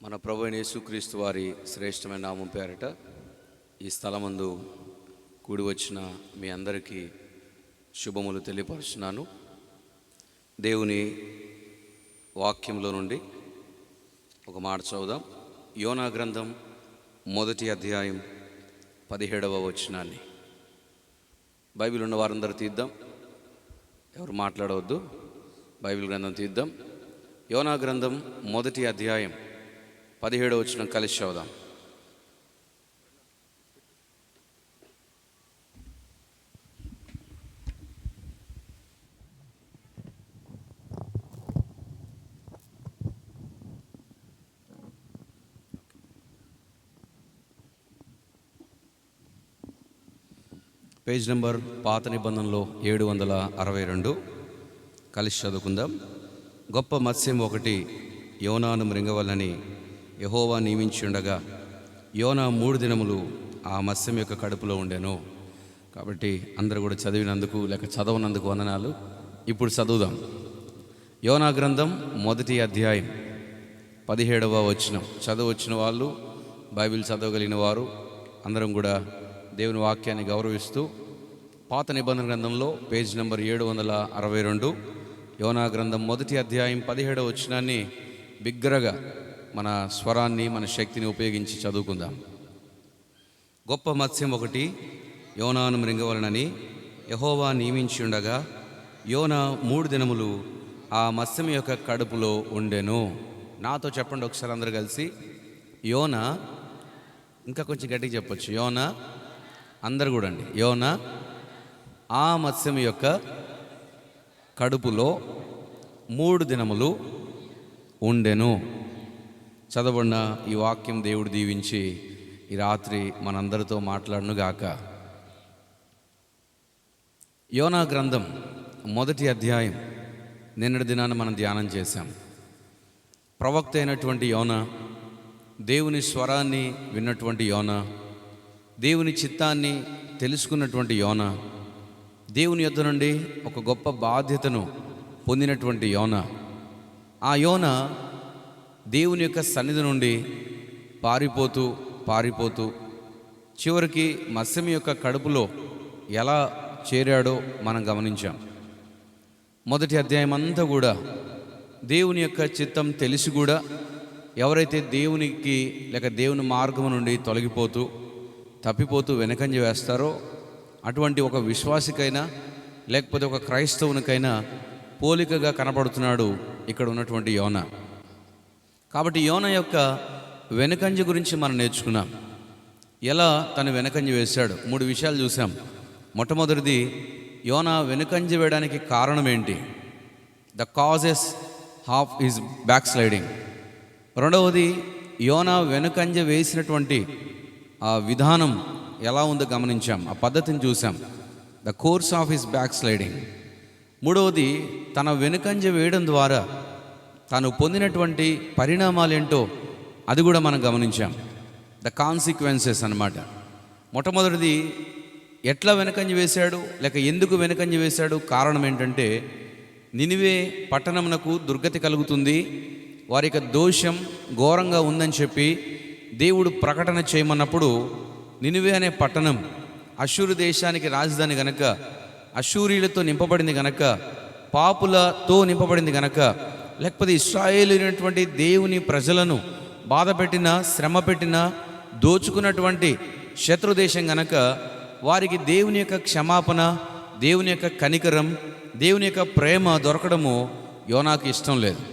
మన ప్రభు అయిన యేసుక్రీస్తు వారి శ్రేష్టమైన నామం పేరట ఈ స్థలమందు కూడి వచ్చిన మీ అందరికీ శుభములు తెలియపరుచున్నాను. దేవుని వాక్యంలో నుండి ఒక మాట చదువుదాం. యోనా గ్రంథం 1వ అధ్యాయం 17వ వచనాన్ని. బైబిల్ ఉన్న వారందరూ తీద్దాం, ఎవరు మాట్లాడవద్దు. బైబిల్ గ్రంథం తీద్దాం. యోనా గ్రంథం 1వ అధ్యాయం 17వ వచనం కలిసి చదువుదాం. పేజ్ నెంబర్ పాత నిబంధనలో 762 కలిసి చదువుకుందాం. గొప్ప మత్స్యం ఒకటి యోనాను మృంగవలనని యెహోవా నియమించి ఉండగా యోనా 3 దినములు ఆ మత్స్యం యొక్క కడుపులో ఉండెను. కాబట్టి అందరూ కూడా చదివినందుకు లేక చదవనందుకు వందనాలు. ఇప్పుడు చదువుదాం. యోనా గ్రంథం 1వ అధ్యాయం 17వ వచనం. చదవచ్చిన వాళ్ళు, బైబిల్ చదవగలిగిన వారు అందరం కూడా దేవుని వాక్యాన్ని గౌరవిస్తూ పాత నిబంధన గ్రంథంలో పేజ్ నెంబర్ 762 యోనా గ్రంథం 1వ అధ్యాయం 17వ వచనాన్ని బిగ్గరగా మన స్వరాన్ని, మన శక్తిని ఉపయోగించి చదువుకుందాం. గొప్ప మత్స్యం ఒకటి యోనాను మృంగవలనని యెహోవా నియమించి ఉండగా యోనా 3 దినములు ఆ మత్స్యం యొక్క కడుపులో ఉండెను. నాతో చెప్పండి ఒకసారి అందరూ కలిసి. యోనా, ఇంకా కొంచెం గట్టిగా చెప్పొచ్చు. యోనా, అందరు కూడా అండి. యోనా ఆ మత్స్యం యొక్క కడుపులో 3 దినములు ఉండెను. చదవబడిన ఈ వాక్యం దేవుడు దీవించి ఈ రాత్రి మనందరితో మాట్లాడునుగాక. యోనా గ్రంథం 1వ అధ్యాయం నిన్నటి దినాన్ని మనం ధ్యానం చేశాం. ప్రవక్త అయినటువంటి యోనా, దేవుని స్వరాన్ని విన్నటువంటి యోనా, దేవుని చిత్తాన్ని తెలుసుకున్నటువంటి యోనా, దేవుని యొద్ద నుండి ఒక గొప్ప బాధ్యతను పొందినటువంటి యోనా. ఆ యోనా దేవుని యొక్క సన్నిధి నుండి పారిపోతూ చివరికి మత్స్యం యొక్క కడుపులో ఎలా చేరాడో మనం గమనించాం. 1వ అధ్యాయం అంతా కూడా దేవుని యొక్క చిత్తం తెలిసి కూడా ఎవరైతే దేవునికి లేక దేవుని మార్గం నుండి తప్పిపోతూ వెనకంజ వేస్తారో అటువంటి ఒక విశ్వాసికైనా లేకపోతే ఒక క్రైస్తవునికైనా పోలికగా కనపడుతున్నాడు ఇక్కడ ఉన్నటువంటి యోనా. కాబట్టి యోనా యొక్క వెనకంజ గురించి మనం నేర్చుకున్నాం. ఎలా తను వెనకంజ వేశాడు 3 విషయాలు చూసాం. మొట్టమొదటిది, యోనా వెనకంజ వేయడానికి కారణం ఏంటి? The causes of his back sliding. రెండవది, యోనా వెనకంజ వేసినటువంటి ఆ విధానం ఎలా ఉందో గమనించాం, ఆ పద్ధతిని చూసాం. The course of his back sliding. మూడవది, తన వెనుకంజ వేయడం ద్వారా తాను పొందినటువంటి పరిణామాలేంటో అది కూడా మనం గమనించాం. ద కాన్సిక్వెన్సెస్ అన్నమాట. మొట్టమొదటిది, ఎట్లా వెనకంజ వేశాడు లేక ఎందుకు వెనకంజ వేశాడు? కారణం ఏంటంటే, నినివే పట్టణమునకు దుర్గతి కలుగుతుంది, వారి యొక్క దోషం ఘోరంగా ఉందని చెప్పి దేవుడు ప్రకటన చేయమన్నప్పుడు, నినివే అనే పట్టణం అష్షూరు దేశానికి రాజధాని గనక, అష్షూరీలతో నింపబడింది గనక, పాపులతో నింపబడింది గనక, లేకపోతే ఇశ్రాయేలునటువంటి దేవుని ప్రజలను బాధపెట్టిన, శ్రమ పెట్టిన, దోచుకున్నటువంటి శత్రుదేశం గనక వారికి దేవుని యొక్క క్షమాపణ, దేవుని యొక్క కనికరం, దేవుని యొక్క ప్రేమ దొరకడము యోనాకు ఇష్టం లేదు.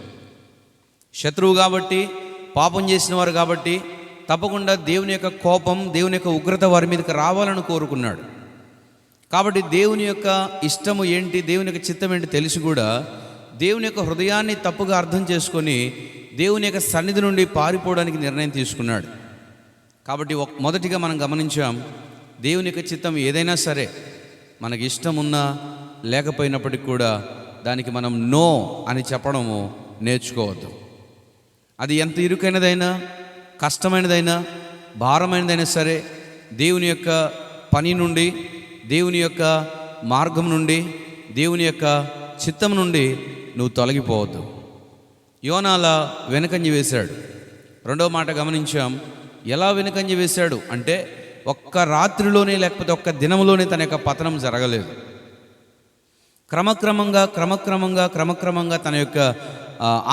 శత్రువు కాబట్టి, పాపం చేసిన వారు కాబట్టి తప్పకుండా దేవుని యొక్క కోపం, దేవుని యొక్క ఉగ్రత వారి మీదకి రావాలని కోరుకున్నాడు. కాబట్టి దేవుని యొక్క ఇష్టము ఏంటి, దేవుని యొక్క చిత్తం ఏంటి తెలిసి కూడా దేవుని యొక్క హృదయాన్ని తప్పుగా అర్థం చేసుకొని దేవుని యొక్క సన్నిధి నుండి పారిపోవడానికి నిర్ణయం తీసుకున్నాడు. కాబట్టి మొదటిగా మనం గమనించాం, దేవుని యొక్క చిత్తం ఏదైనా సరే మనకి ఇష్టం ఉన్నా లేకపోయినప్పటికీ కూడా దానికి మనం నో అని చెప్పడము నేర్చుకోవద్దు. అది ఎంత ఇరుకైనదైనా, కష్టమైనదైనా, భారమైనదైనా సరే దేవుని యొక్క పని నుండి, దేవుని యొక్క మార్గం నుండి, దేవుని యొక్క చిత్తం నుండి నువ్వు తొలగిపోవద్దు. యోనా అలా వెనకంజ వేశాడు. రెండవ మాట గమనించాం, ఎలా వెనుకంజ వేశాడు అంటే ఒక్క రాత్రిలోనే లేకపోతే ఒక్క దినంలోనే తన యొక్క పతనం జరగలేదు. క్రమక్రమంగా తన యొక్క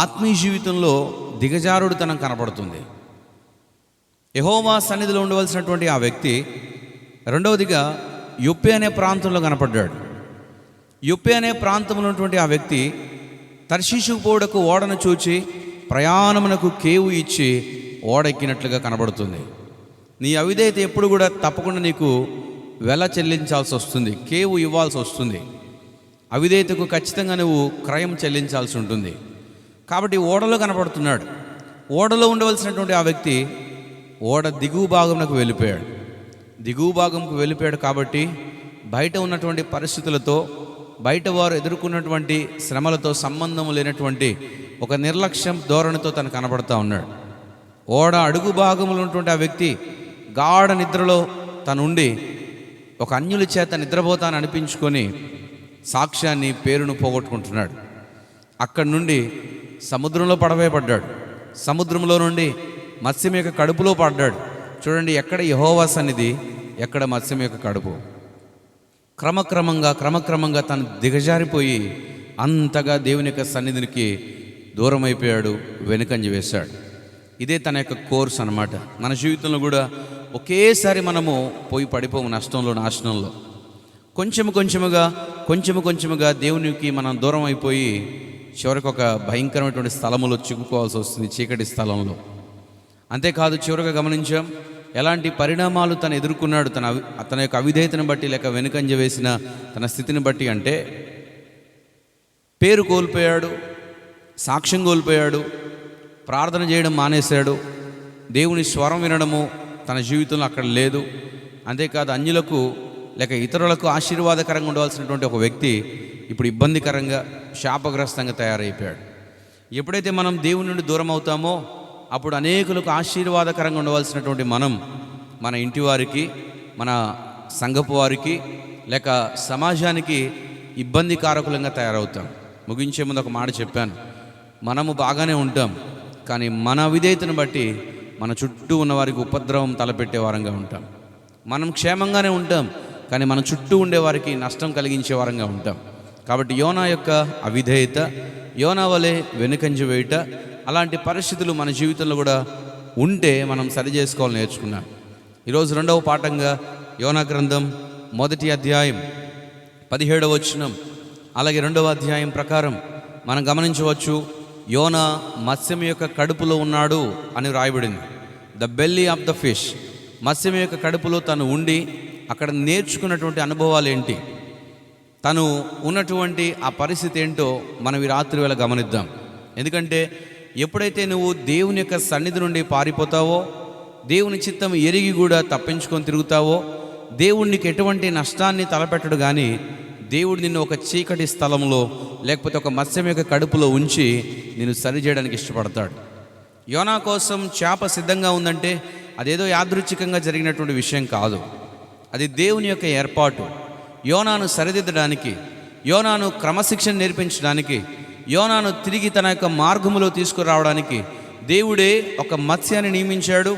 ఆత్మీయ జీవితంలో దిగజారుడుతనం కనపడుతుంది. యెహోవా సన్నిధిలో ఉండవలసినటువంటి ఆ వ్యక్తి రెండవదిగా యొప్పే అనే ప్రాంతంలో కనపడ్డాడు. యొప్పే అనే ప్రాంతంలో ఉన్నటువంటి ఆ వ్యక్తి తర్షీషుకు పోవుటకు ఓడను చూచి ప్రయాణమునకు కేవు ఇచ్చి ఓడ ఎక్కినట్లుగా కనబడుతుంది. నీ అవిధేయత ఎప్పుడు కూడా తప్పకుండా నీకు వెల చెల్లించాల్సి వస్తుంది, కేవు ఇవ్వాల్సి వస్తుంది. అవిధేయతకు ఖచ్చితంగా నువ్వు క్రయం చెల్లించాల్సి ఉంటుంది. కాబట్టి ఓడలో కనపడుతున్నాడు. ఓడలో ఉండవలసినటువంటి ఆ వ్యక్తి ఓడ దిగువ భాగంకు వెళ్ళిపోయాడు. కాబట్టి బయట ఉన్నటువంటి పరిస్థితులతో, బయట వారు ఎదుర్కొన్నటువంటి శ్రమలతో సంబంధం లేనటువంటి ఒక నిర్లక్ష్యం ధోరణితో తను కనబడుతూ ఉన్నాడు. ఓడ అడుగు భాగంలో ఉన్నటువంటి ఆ వ్యక్తి గాఢ నిద్రలో తను ఉండి ఒక అన్యుల చేత నిద్రపోతాను అనిపించుకొని సాక్ష్యాన్ని, పేరును పోగొట్టుకుంటున్నాడు. అక్కడి నుండి సముద్రంలో పడవేయబడ్డాడు. సముద్రంలో నుండి మత్స్యం యొక్క కడుపులో పడ్డాడు. చూడండి, ఎక్కడ యెహోవా సన్నిధి, ఎక్కడ మత్స్యం యొక్క కడుపు. క్రమక్రమంగా తను దిగజారిపోయి అంతగా దేవుని యొక్క సన్నిధికి దూరం అయిపోయాడు, వెనుకంజ వేశాడు. ఇదే తన యొక్క కోర్స్ అన్నమాట. మన జీవితంలో కూడా ఒకేసారి మనము పోయి పడిపోము నష్టంలో, నాశనంలో. కొంచెముగా దేవునికి మనం దూరం అయిపోయి చివరికి ఒక భయంకరమైనటువంటి స్థలములో చిక్కుకోవాల్సి వస్తుంది, చీకటి స్థలంలో. అంతేకాదు, చివరిగా గమనించాం ఎలాంటి పరిణామాలు తను ఎదుర్కొన్నాడు తన యొక్క అవిధేయతను బట్టి, లేక వెనుకంజ వేసిన తన స్థితిని బట్టి. అంటే పేరు కోల్పోయాడు, సాక్ష్యం కోల్పోయాడు, ప్రార్థన చేయడం మానేశాడు, దేవుని స్వరం వినడము తన జీవితంలో అక్కడ లేదు. అంతేకాదు, అన్యులకు లేక ఇతరులకు ఆశీర్వాదకరంగా ఉండవలసినటువంటి ఒక వ్యక్తి ఇప్పుడు ఇబ్బందికరంగా, శాపగ్రస్తంగా తయారైపోయాడు. ఎప్పుడైతే మనం దేవుని నుండి దూరం అవుతామో అప్పుడు అనేకులకు ఆశీర్వాదకరంగా ఉండవలసినటువంటి మనం మన ఇంటి వారికి, మన సంఘపు వారికి, లేక సమాజానికి ఇబ్బందికారకులంగా తయారవుతాం. ముగించే ముందు ఒక మాట చెప్పాను, మనము బాగానే ఉంటాం, కానీ మన విధేయతను బట్టి మన చుట్టూ ఉన్న వారికి ఉపద్రవం తలపెట్టే వారంగా ఉంటాం. మనం క్షేమంగానే ఉంటాం, కానీ మన చుట్టూ ఉండేవారికి నష్టం కలిగించే వారంగా ఉంటాం. కాబట్టి యోనా యొక్క అవిధేయత, యోనా వలె వెనుకంజ వేయుట, అలాంటి పరిస్థితులు మన జీవితంలో కూడా ఉంటే మనం సరి చేసుకోవాలని నేర్చుకున్నాం. ఈరోజు రెండవ పాఠంగా యోనా గ్రంథం 1వ అధ్యాయం 17వ వచనం, అలాగే 2వ అధ్యాయం ప్రకారం మనం గమనించవచ్చు, యోనా మత్స్యం యొక్క కడుపులో ఉన్నాడు అని రాయబడింది. The belly of the fish, మత్స్యం యొక్క కడుపులో తను ఉండి అక్కడ నేర్చుకున్నటువంటి అనుభవాలు ఏంటి, తను ఉన్నటువంటి ఆ పరిస్థితి ఏంటో మనం ఈ రాత్రి వేళ గమనిద్దాం. ఎందుకంటే ఎప్పుడైతే నువ్వు దేవుని యొక్క సన్నిధి నుండి పారిపోతావో, దేవుని చిత్తం ఎరిగి కూడా తప్పించుకొని తిరుగుతావో, దేవుడికి ఎటువంటి నష్టాన్ని తలపెట్టడు. కానీ దేవుడు నిన్ను ఒక చీకటి స్థలంలో లేకపోతే ఒక మత్స్యం యొక్క కడుపులో ఉంచి నిన్ను సరిచేయడానికి ఇష్టపడతాడు. యోనా కోసం చేప సిద్ధంగా ఉందంటే అదేదో యాదృచ్ఛికంగా జరిగినటువంటి విషయం కాదు, అది దేవుని యొక్క ఏర్పాటు. యోనాను సరిదిద్దడానికి, యోనాను క్రమశిక్షణ నేర్పించడానికి, యోనాను తిరిగి తన యొక్క మార్గములో తీసుకురావడానికి దేవుడే ఒక మత్స్యాన్ని నియమించాడు.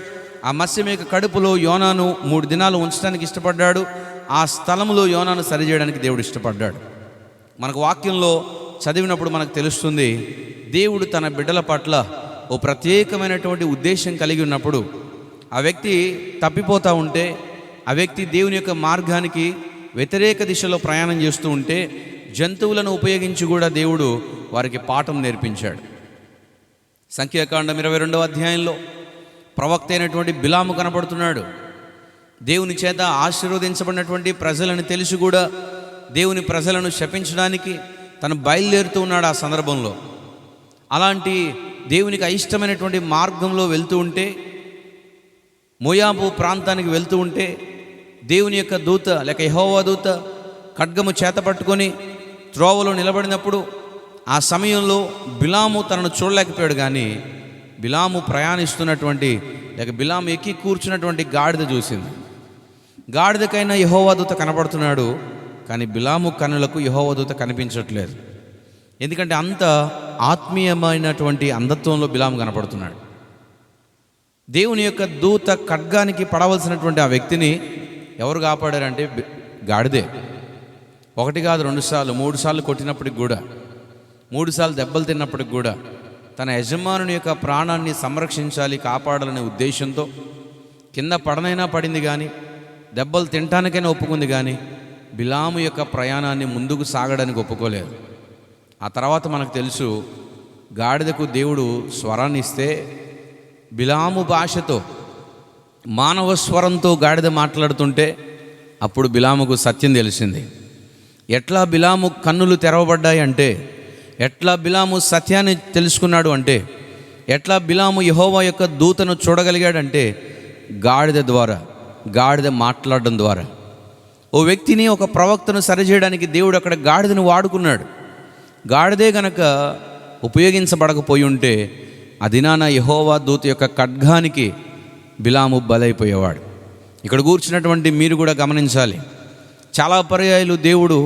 ఆ మత్స్యం యొక్క కడుపులో యోనాను 3 దినాలు ఉంచడానికి ఇష్టపడ్డాడు. ఆ స్థలంలో యోనాను సరిచేయడానికి దేవుడు ఇష్టపడ్డాడు. మనకు వాక్యంలో చదివినప్పుడు మనకు తెలుస్తుంది, దేవుడు తన బిడ్డల పట్ల ఓ ప్రత్యేకమైనటువంటి ఉద్దేశం కలిగి ఉన్నప్పుడు, ఆ వ్యక్తి తప్పిపోతూ ఉంటే, ఆ వ్యక్తి దేవుని యొక్క మార్గానికి వ్యతిరేక దిశలో ప్రయాణం చేస్తూ ఉంటే, జంతువులను ఉపయోగించి కూడా దేవుడు వారికి పాఠం నేర్పించాడు. సంఖ్యాకాండం 22వ అధ్యాయంలో ప్రవక్త అయినటువంటి బిలాము కనపడుతున్నాడు. దేవుని చేత ఆశీర్వదించబడినటువంటి ప్రజలను తెలిసి కూడా దేవుని ప్రజలను శపించడానికి తను బయలుదేరుతూ ఉన్నాడు. ఆ సందర్భంలో అలాంటి దేవునికి అయిష్టమైనటువంటి మార్గంలో వెళ్తూ ఉంటే, మోయాబు ప్రాంతానికి వెళ్తూ ఉంటే, దేవుని యొక్క దూత లేక యెహోవా దూత ఖడ్గము చేత పట్టుకొని త్రోవలో నిలబడినప్పుడు ఆ సమయంలో బిలాము తనను చూడలేకపోయాడు. కానీ బిలాము ప్రయాణిస్తున్నటువంటి లేక బిలాము ఎక్కి కూర్చున్నటువంటి గాడిద చూసింది. గాడిదకైనా యెహోవా దూత కనపడుతున్నాడు, కానీ బిలాము కన్నులకు యెహోవా దూత కనిపించట్లేదు. ఎందుకంటే అంత ఆత్మీయమైనటువంటి అంధత్వంలో బిలాము కనపడుతున్నాడు. దేవుని యొక్క దూత ఖడ్గానికి పడవలసినటువంటి ఆ వ్యక్తిని ఎవరు కాపాడారంటే గాడిదే. 1 కాదు 2 సార్లు 3 సార్లు కొట్టినప్పటికి కూడా, 3 సార్లు దెబ్బలు తిన్నప్పటికి కూడా తన యజమానుని యొక్క ప్రాణాన్ని సంరక్షించాలి, కాపాడాలనే ఉద్దేశంతో కింద పడనైనా పడింది కానీ, దెబ్బలు తినటానికైనా ఒప్పుకుంది కానీ బిలాము యొక్క ప్రయాణాన్ని ముందుకు సాగడానికి ఒప్పుకోలేదు. ఆ తర్వాత మనకు తెలుసు, గాడిదకు దేవుడు స్వరాన్ని ఇస్తే బిలాము భాషతో, మానవ స్వరంతో గాడిద మాట్లాడుతుంటే అప్పుడు బిలాముకు సత్యం తెలిసింది. ఎట్లా బిలాము కన్నులు తెరవబడ్డాయి అంటే, ఎట్లా బిలాము సత్యాన్ని తెలుసుకున్నాడు అంటే, ఎట్లా బిలాము యెహోవా యొక్క దూతను చూడగలిగాడంటే గాడిద ద్వారా, గాడిద మాట్లాడడం ద్వారా. ఓ వ్యక్తిని, ఒక ప్రవక్తను సరిచేయడానికి దేవుడు అక్కడ గాడిదను వాడుకున్నాడు. గాడిదే గనక ఉపయోగించబడకపోయి ఉంటే ఆ దినాన యెహోవా దూత యొక్క ఖడ్గానికి బిలాము బలైపోయేవాడు. ఇక్కడ కూర్చున్నటువంటి మీరు కూడా గమనించాలి, చాలా పర్యాయాలు దేవుడు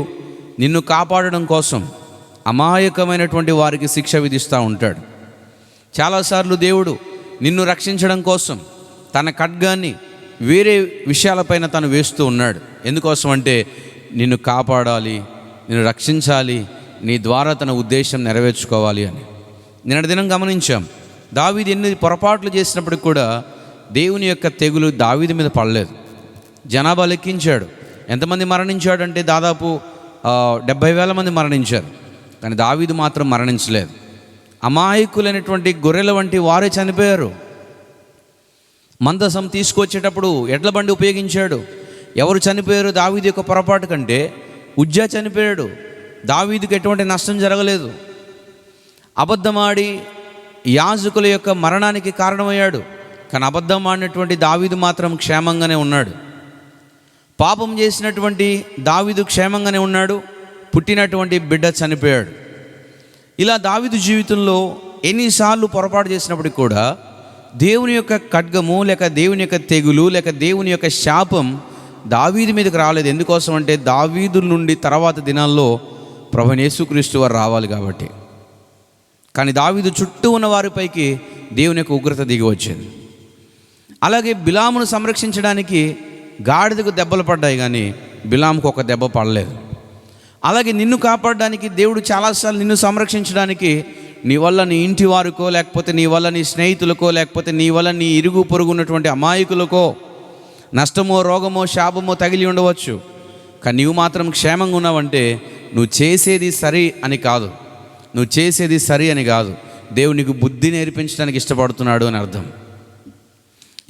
నిన్ను కాపాడడం కోసం అమాయకమైనటువంటి వారికి శిక్ష విధిస్తూ ఉంటాడు. చాలాసార్లు దేవుడు నిన్ను రక్షించడం కోసం తన ఖడ్గాన్ని వేరే విషయాలపైన తను వేస్తూ ఉన్నాడు. ఎందుకోసం అంటే నిన్ను కాపాడాలి, నిన్ను రక్షించాలి, నీ ద్వారా తన ఉద్దేశం నెరవేర్చుకోవాలి అని. నిన్నటి దినం గమనించాం, దావీదు ఎన్ని పొరపాట్లు చేసినప్పటికి కూడా దేవుని యొక్క తెగులు దావీదు మీద పడలేదు. జనాభా లెక్కించాడు, ఎంతమంది మరణించాడంటే దాదాపు 70,000 మంది మరణించారు. కానీ దావీదు మాత్రం మరణించలేదు. అమాయకులైనటువంటి గొర్రెల వంటి వారే చనిపోయారు. మందసం తీసుకొచ్చేటప్పుడు ఎడ్ల బండి ఉపయోగించాడు. ఎవరు చనిపోయారు దావీదు యొక్క పొరపాటు కంటే? ఉజ్జా చనిపోయాడు. దావీదుకు ఎటువంటి నష్టం జరగలేదు. అబద్ధమాడి యాజకుల యొక్క మరణానికి కారణమయ్యాడు. కానీ అబద్ధం ఆడినటువంటి దావీదు మాత్రం క్షేమంగానే ఉన్నాడు. పాపం చేసినటువంటి దావీదు క్షేమంగానే ఉన్నాడు. పుట్టినటువంటి బిడ్డ చనిపోయాడు. ఇలా దావీదు జీవితంలో ఎన్నిసార్లు పొరపాటు చేసినప్పటికి కూడా దేవుని యొక్క ఖడ్గము, లేక దేవుని యొక్క తెగులు, లేక దేవుని యొక్క శాపం దావీదు మీదకి రాలేదు. ఎందుకోసం అంటే దావీదు నుండి తర్వాత దినాల్లో ప్రభువైన యేసుక్రీస్తు వారు రావాలి కాబట్టి. కానీ దావీదు చుట్టూ ఉన్న వారిపైకి దేవుని యొక్క ఉగ్రత దిగి వచ్చింది. అలాగే బిలామును సంరక్షించడానికి గాడిదకు దెబ్బలు పడ్డాయి, కానీ బిలాముకు ఒక దెబ్బ పడలేదు. అలాగే నిన్ను కాపాడడానికి దేవుడు చాలాసార్లు నిన్ను సంరక్షించడానికి నీ వల్ల నీ ఇంటి వారికో, లేకపోతే నీ వల్ల నీ స్నేహితులకో, లేకపోతే నీ వల్ల నీ ఇరుగు పొరుగు ఉన్నటువంటి అమాయకులకో నష్టమో, రోగమో, శాపమో తగిలి ఉండవచ్చు. కానీ నీవు మాత్రం క్షేమంగా ఉన్నావంటే నువ్వు చేసేది సరి అని కాదు, నువ్వు చేసేది సరి అని కాదు, దేవుడు నీకు బుద్ధి నేర్పించడానికి ఇష్టపడుతున్నాడు అని అర్థం.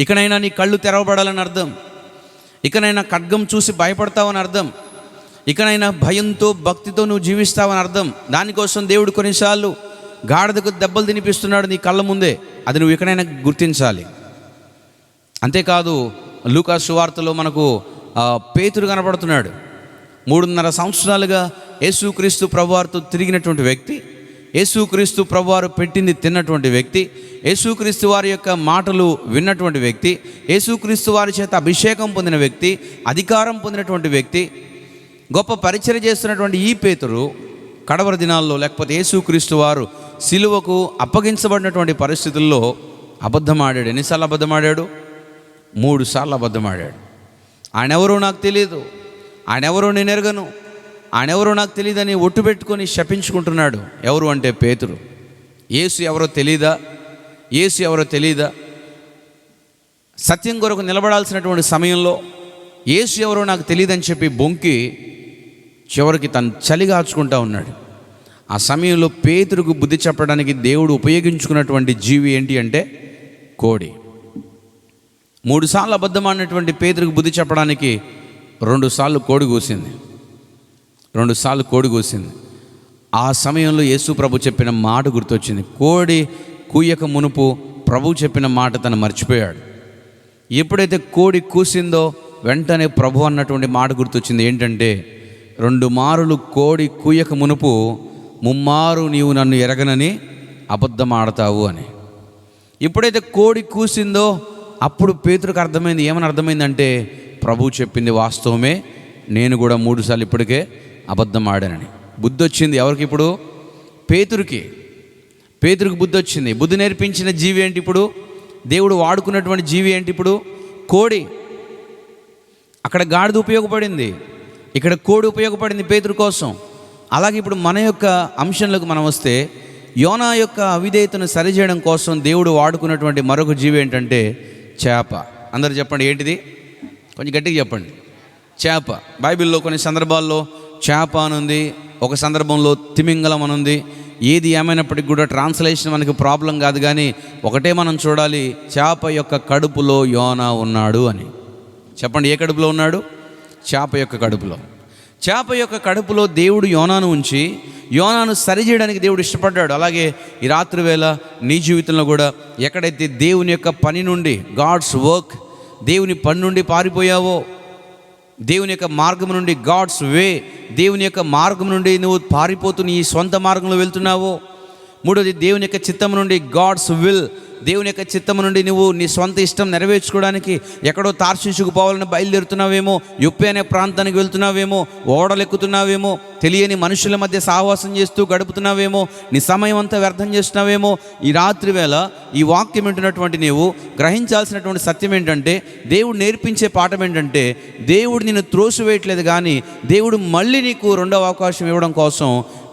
ఇకనైనా నీ కళ్ళు తెరవబడాలని అర్థం. ఇకనైనా ఖడ్గం చూసి భయపడతావని అర్థం. ఇకనైనా భయంతో, భక్తితో నువ్వు జీవిస్తావని అర్థం. దానికోసం దేవుడు కొన్నిసార్లు గాడిదకు దెబ్బలు తినిపిస్తున్నాడు నీ కళ్ళ ముందే. అది నువ్వు ఇకనైనా గుర్తించాలి. అంతేకాదు, లూకా సువార్తలో మనకు పేతురు కనపడుతున్నాడు. 3.5 సంవత్సరాలుగా యేసుక్రీస్తు ప్రభువారితో తిరిగినటువంటి వ్యక్తి, యేసుక్రీస్తు ప్రభువారు పెట్టింది తిన్నటువంటి వ్యక్తి, యేసుక్రీస్తు వారి యొక్క మాటలు విన్నటువంటి వ్యక్తి, యేసుక్రీస్తు వారి చేత అభిషేకం పొందిన వ్యక్తి, అధికారం పొందినటువంటి వ్యక్తి, గొప్ప పరిచర్య చేస్తున్నటువంటి ఈ పేతురు కడవరి దినాల్లో, లేకపోతే యేసుక్రీస్తు వారు సిలువకు అప్పగించబడినటువంటి పరిస్థితుల్లో అబద్ధమాడాడు. ఎన్నిసార్లు అబద్ధమాడాడు? 3 సార్లు అబద్ధమాడాడు. ఆయన ఎవరో నాకు తెలియదు, ఆయన ఎవరో నేను ఎరగను, ఆయన ఎవరో నాకు తెలియదని ఒట్టు పెట్టుకొని శపించుకుంటున్నాడు. ఎవరు అంటే పేతురు. యేసు ఎవరో తెలీదా? యేసు ఎవరో తెలీదా? సత్యం కొరకు నిలబడాల్సినటువంటి సమయంలో యేసు ఎవరో నాకు తెలియదని చెప్పి బొంకి చివరికి తను చలిగాచుకుంటా ఉన్నాడు. ఆ సమయంలో పేతురుకు బుద్ధి చెప్పడానికి దేవుడు ఉపయోగించుకున్నటువంటి జీవి ఏంటి అంటే కోడి. 3 సార్లు అబద్ధం ఆడినటువంటి పేతురుకు బుద్ధి చెప్పడానికి 2 సార్లు కోడి కూసింది. 2 సార్లు కోడి కూసింది. ఆ సమయంలో యేసు ప్రభు చెప్పిన మాట గుర్తొచ్చింది. కోడి కూయక మునుపు ప్రభు చెప్పిన మాట తను మర్చిపోయాడు. ఎప్పుడైతే కోడి కూసిందో వెంటనే ప్రభు అన్నటువంటి మాట గుర్తొచ్చింది. ఏంటంటే 2 మారులు కోడి కూయక మునుపు 3 మారు నీవు నన్ను ఎరగనని అబద్ధం ఆడతావు అని. ఎప్పుడైతే కోడి కూసిందో అప్పుడు పేతురుకు అర్థమైంది. ఏమని అర్థమైందంటే ప్రభు చెప్పింది వాస్తవమే, నేను కూడా 3 సార్లు ఇప్పటికే అబద్ధం ఆడానని. బుద్ధి వచ్చింది ఎవరికి? ఇప్పుడు పేతురుకి. పేతురుకు బుద్ధి వచ్చింది. బుద్ధి నేర్పించిన జీవి ఏంటి ఇప్పుడు? దేవుడు వాడుకున్నటువంటి జీవి ఏంటి ఇప్పుడు? కోడి. అక్కడ గాడిద ఉపయోగపడింది, ఇక్కడ కోడి ఉపయోగపడింది పేతురు కోసం. అలాగే ఇప్పుడు మన యొక్క అంశంలోకి మనం వస్తే, యోనా యొక్క అవిధేయతను సరిచేయడం కోసం దేవుడు వాడుకున్నటువంటి మరొక జీవి ఏంటంటే చేప. అందరూ చెప్పండి, ఏంటిది? కొంచెం గట్టిగా చెప్పండి. చేప. బైబిల్లో కొన్ని సందర్భాల్లో చేప అనుంది, ఒక సందర్భంలో తిమింగలం అనుంది. ఏది ఏమైనప్పటికీ కూడా ట్రాన్స్లేషన్ మనకి ప్రాబ్లం కాదు, కానీ ఒకటే మనం చూడాలి, చేప యొక్క కడుపులో యోనా ఉన్నాడు అని. చెప్పండి, ఏ కడుపులో ఉన్నాడు? చేప యొక్క కడుపులో. చేప యొక్క కడుపులో దేవుడు యోనాను ఉంచి యోనాను సరిచేయడానికి దేవుడు ఇష్టపడ్డాడు. అలాగే ఈ రాత్రి వేళ నీ జీవితంలో కూడా ఎక్కడైతే దేవుని యొక్క పని నుండి, గాడ్స్ వర్క్, దేవుని పని నుండి పారిపోయావో, దేవుని యొక్క మార్గం నుండి, గాడ్స్ వే, దేవుని యొక్క మార్గం నుండి నువ్వు పారిపోతూ నీ సొంత మార్గంలో వెళ్తున్నావో, మూడోది దేవుని యొక్క చిత్తం నుండి, గాడ్స్ విల్, దేవుని యొక్క చిత్తం నుండి నువ్వు నీ సొంత ఇష్టం నెరవేర్చుకోవడానికి ఎక్కడో తార్షీషుకు పోవాలని బయలుదేరుతున్నావేమో, యొప్పే అనే ప్రాంతానికి వెళ్తున్నావేమో, ఓడలెక్కుతున్నావేమో, తెలియని మనుషుల మధ్య సాహసం చేస్తూ గడుపుతున్నావేమో, నీ సమయం అంతా వ్యర్థం చేస్తున్నావేమో. ఈ రాత్రి వేళ ఈ వాక్యం వింటున్నటువంటి నీవు గ్రహించాల్సినటువంటి సత్యం ఏంటంటే, దేవుడు నేర్పించే పాఠం ఏంటంటే, దేవుడు నిన్ను త్రోసివేయట్లేదు, కానీ దేవుడు మళ్ళీ నీకు రెండవ అవకాశం ఇవ్వడం కోసం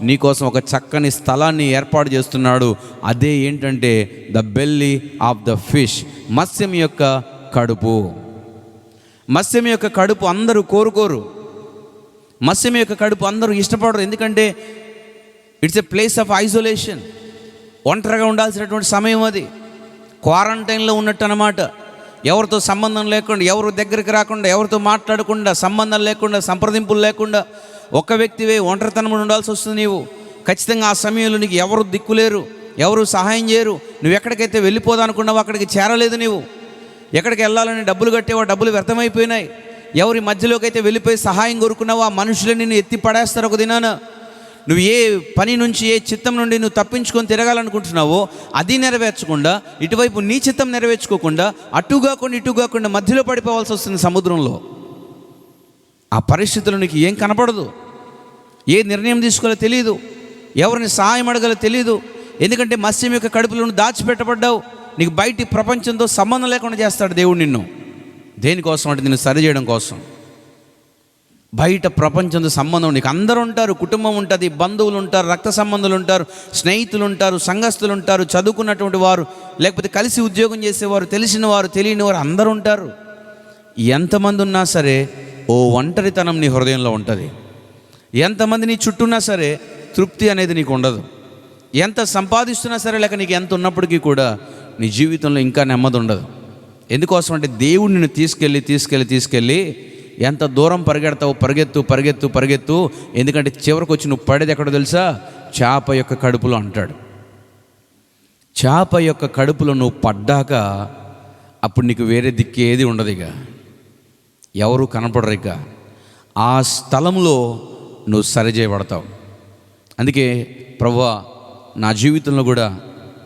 నీకోసం ఒక చక్కని స్థలాన్ని ఏర్పాటు చేస్తున్నాడు. అదే ఏంటంటే the belly of the fish, మత్స్యం యొక్క కడుపు. మత్స్యం యొక్క కడుపు అందరూ కోరుకోరు, మత్స్యం యొక్క కడుపు అందరూ ఇష్టపడరు. ఎందుకంటే it's a place of isolation. ఒంటరిగా ఉండాల్సినటువంటి సమయం అది. క్వారంటైన్లో ఉన్నట్టు అన్నమాట. ఎవరితో సంబంధం లేకుండా, ఎవరు దగ్గరికి రాకుండా, ఎవరితో మాట్లాడకుండా, సంబంధం లేకుండా, సంప్రదింపులు లేకుండా ఒక్క వ్యక్తివే ఒంటరితనం ఉండాల్సి వస్తుంది. నీవు ఖచ్చితంగా ఆ సమయంలో నీకు ఎవరు దిక్కులేరు, ఎవరు సహాయం చేయరు. నువ్వు ఎక్కడికైతే వెళ్ళిపోదానుకున్నావో అక్కడికి చేరలేదు. నీవు ఎక్కడికి వెళ్ళాలని డబ్బులు కట్టేవో డబ్బులు వ్యర్థమైపోయినాయి. ఎవరి మధ్యలోకి అయితే వెళ్ళిపోయి సహాయం కోరుకున్నావో ఆ మనుషులని నిన్ను ఎత్తి పడేస్తారు ఒక దినాన. నువ్వు ఏ పని నుంచి, ఏ చిత్తం నుండి నువ్వు తప్పించుకొని తిరగాలనుకుంటున్నావో అది నెరవేర్చకుండా, ఇటువైపు నీ చిత్తం నెరవేర్చుకోకుండా, అటు కాకుండా ఇటు కాకుండా మధ్యలో పడిపోవాల్సి వస్తుంది సముద్రంలో. ఆ పరిస్థితుల్లో నీకు ఏం కనపడదు, ఏ నిర్ణయం తీసుకోవాలో తెలియదు, ఎవరిని సహాయం అడగాలో తెలియదు. ఎందుకంటే మత్స్యం యొక్క కడుపులో దాచిపెట్టబడ్డావు. నీకు బయటి ప్రపంచంతో సంబంధం లేకుండా చేస్తాడు దేవుడు నిన్ను. దేనికోసం అంటే నిన్ను సరిచేయడం కోసం. బయట ప్రపంచంతో సంబంధం, నీకు అందరూ ఉంటారు, కుటుంబం ఉంటుంది, బంధువులు ఉంటారు, రక్త సంబంధులు ఉంటారు, స్నేహితులు ఉంటారు, సంఘస్థులు ఉంటారు, చదువుకున్నటువంటి వారు, లేకపోతే కలిసి ఉద్యోగం చేసేవారు, తెలిసిన వారు, తెలియని వారు అందరూ ఉంటారు. ఎంతమంది ఉన్నా సరే ఓ ఒంటరితనం నీ హృదయంలో ఉంటుంది. ఎంతమంది నీ చుట్టూ ఉన్నా సరే తృప్తి అనేది నీకు ఉండదు. ఎంత సంపాదిస్తున్నా సరే, లేక నీకు ఎంత ఉన్నప్పటికీ కూడా నీ జీవితంలో ఇంకా నెమ్మది ఉండదు. ఎందుకోసం అంటే దేవుడు నిన్ను తీసుకెళ్ళి ఎంత దూరం పరిగెడతావు, పరిగెత్తు. ఎందుకంటే చివరికి వచ్చి నువ్వు పడేది ఎక్కడో తెలుసా? చేప యొక్క కడుపులో అంటాడు. చేప యొక్క కడుపులో నువ్వు పడ్డాక అప్పుడు నీకు వేరే దిక్కు ఏది ఉండదు. ఇక ఎవరు కనపడరు. ఇక ఆ స్థలంలో నువ్వు సరిచేయబడతావు. అందుకే ప్రభువా, నా జీవితంలో కూడా